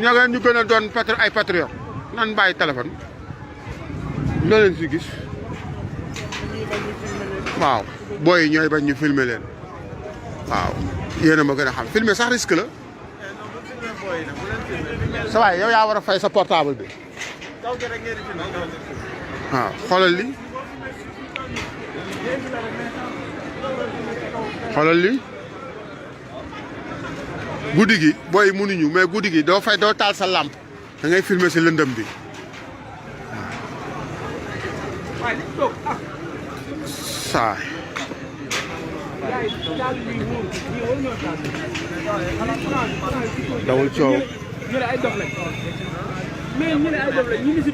ñoo ngeen ñu gën a doon ay patriote nan bàyyi téléphone loo leen si gis waaw booy yi ñooy bañ ñu filmer leen waaw yéen a ma gën a xam filmer sax risque la sa waay yow yaa war a fay sa portable bi waaw xoolal li xoolal li guddi gi booy mënuñu mais guddi gi doo fay doo taal sa lampe da ngay filmer si lëndëm bi saay dawul coow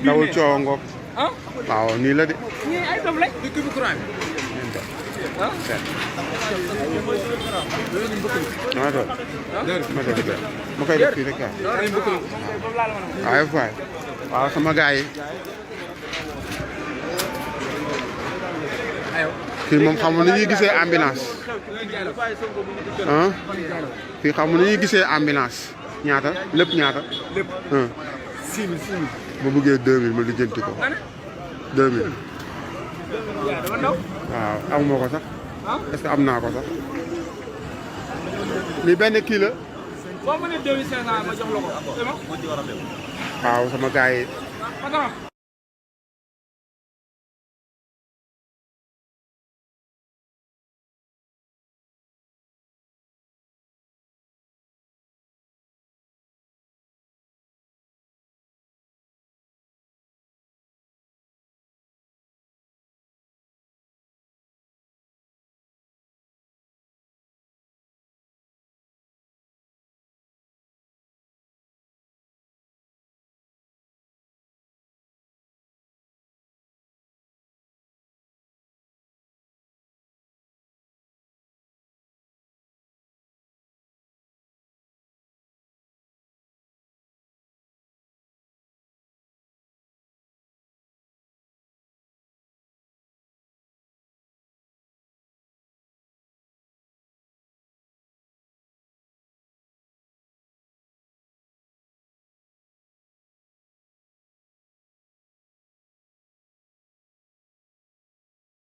dawul coow ngoog waaw nii la de ma koy def fii rek waaye faay waaw sama gars yi fii moom xamul ni ñuy gisee ambulance ah fii xamul ni ñuy gisee ambulance ñaata lépp ñaata ah 6 000 bu bëggee 2000 ma lijjanti ko 2000 waaw amuma ko sax est-ce que am naa ko sax lii benn kii la waaw sama gars yi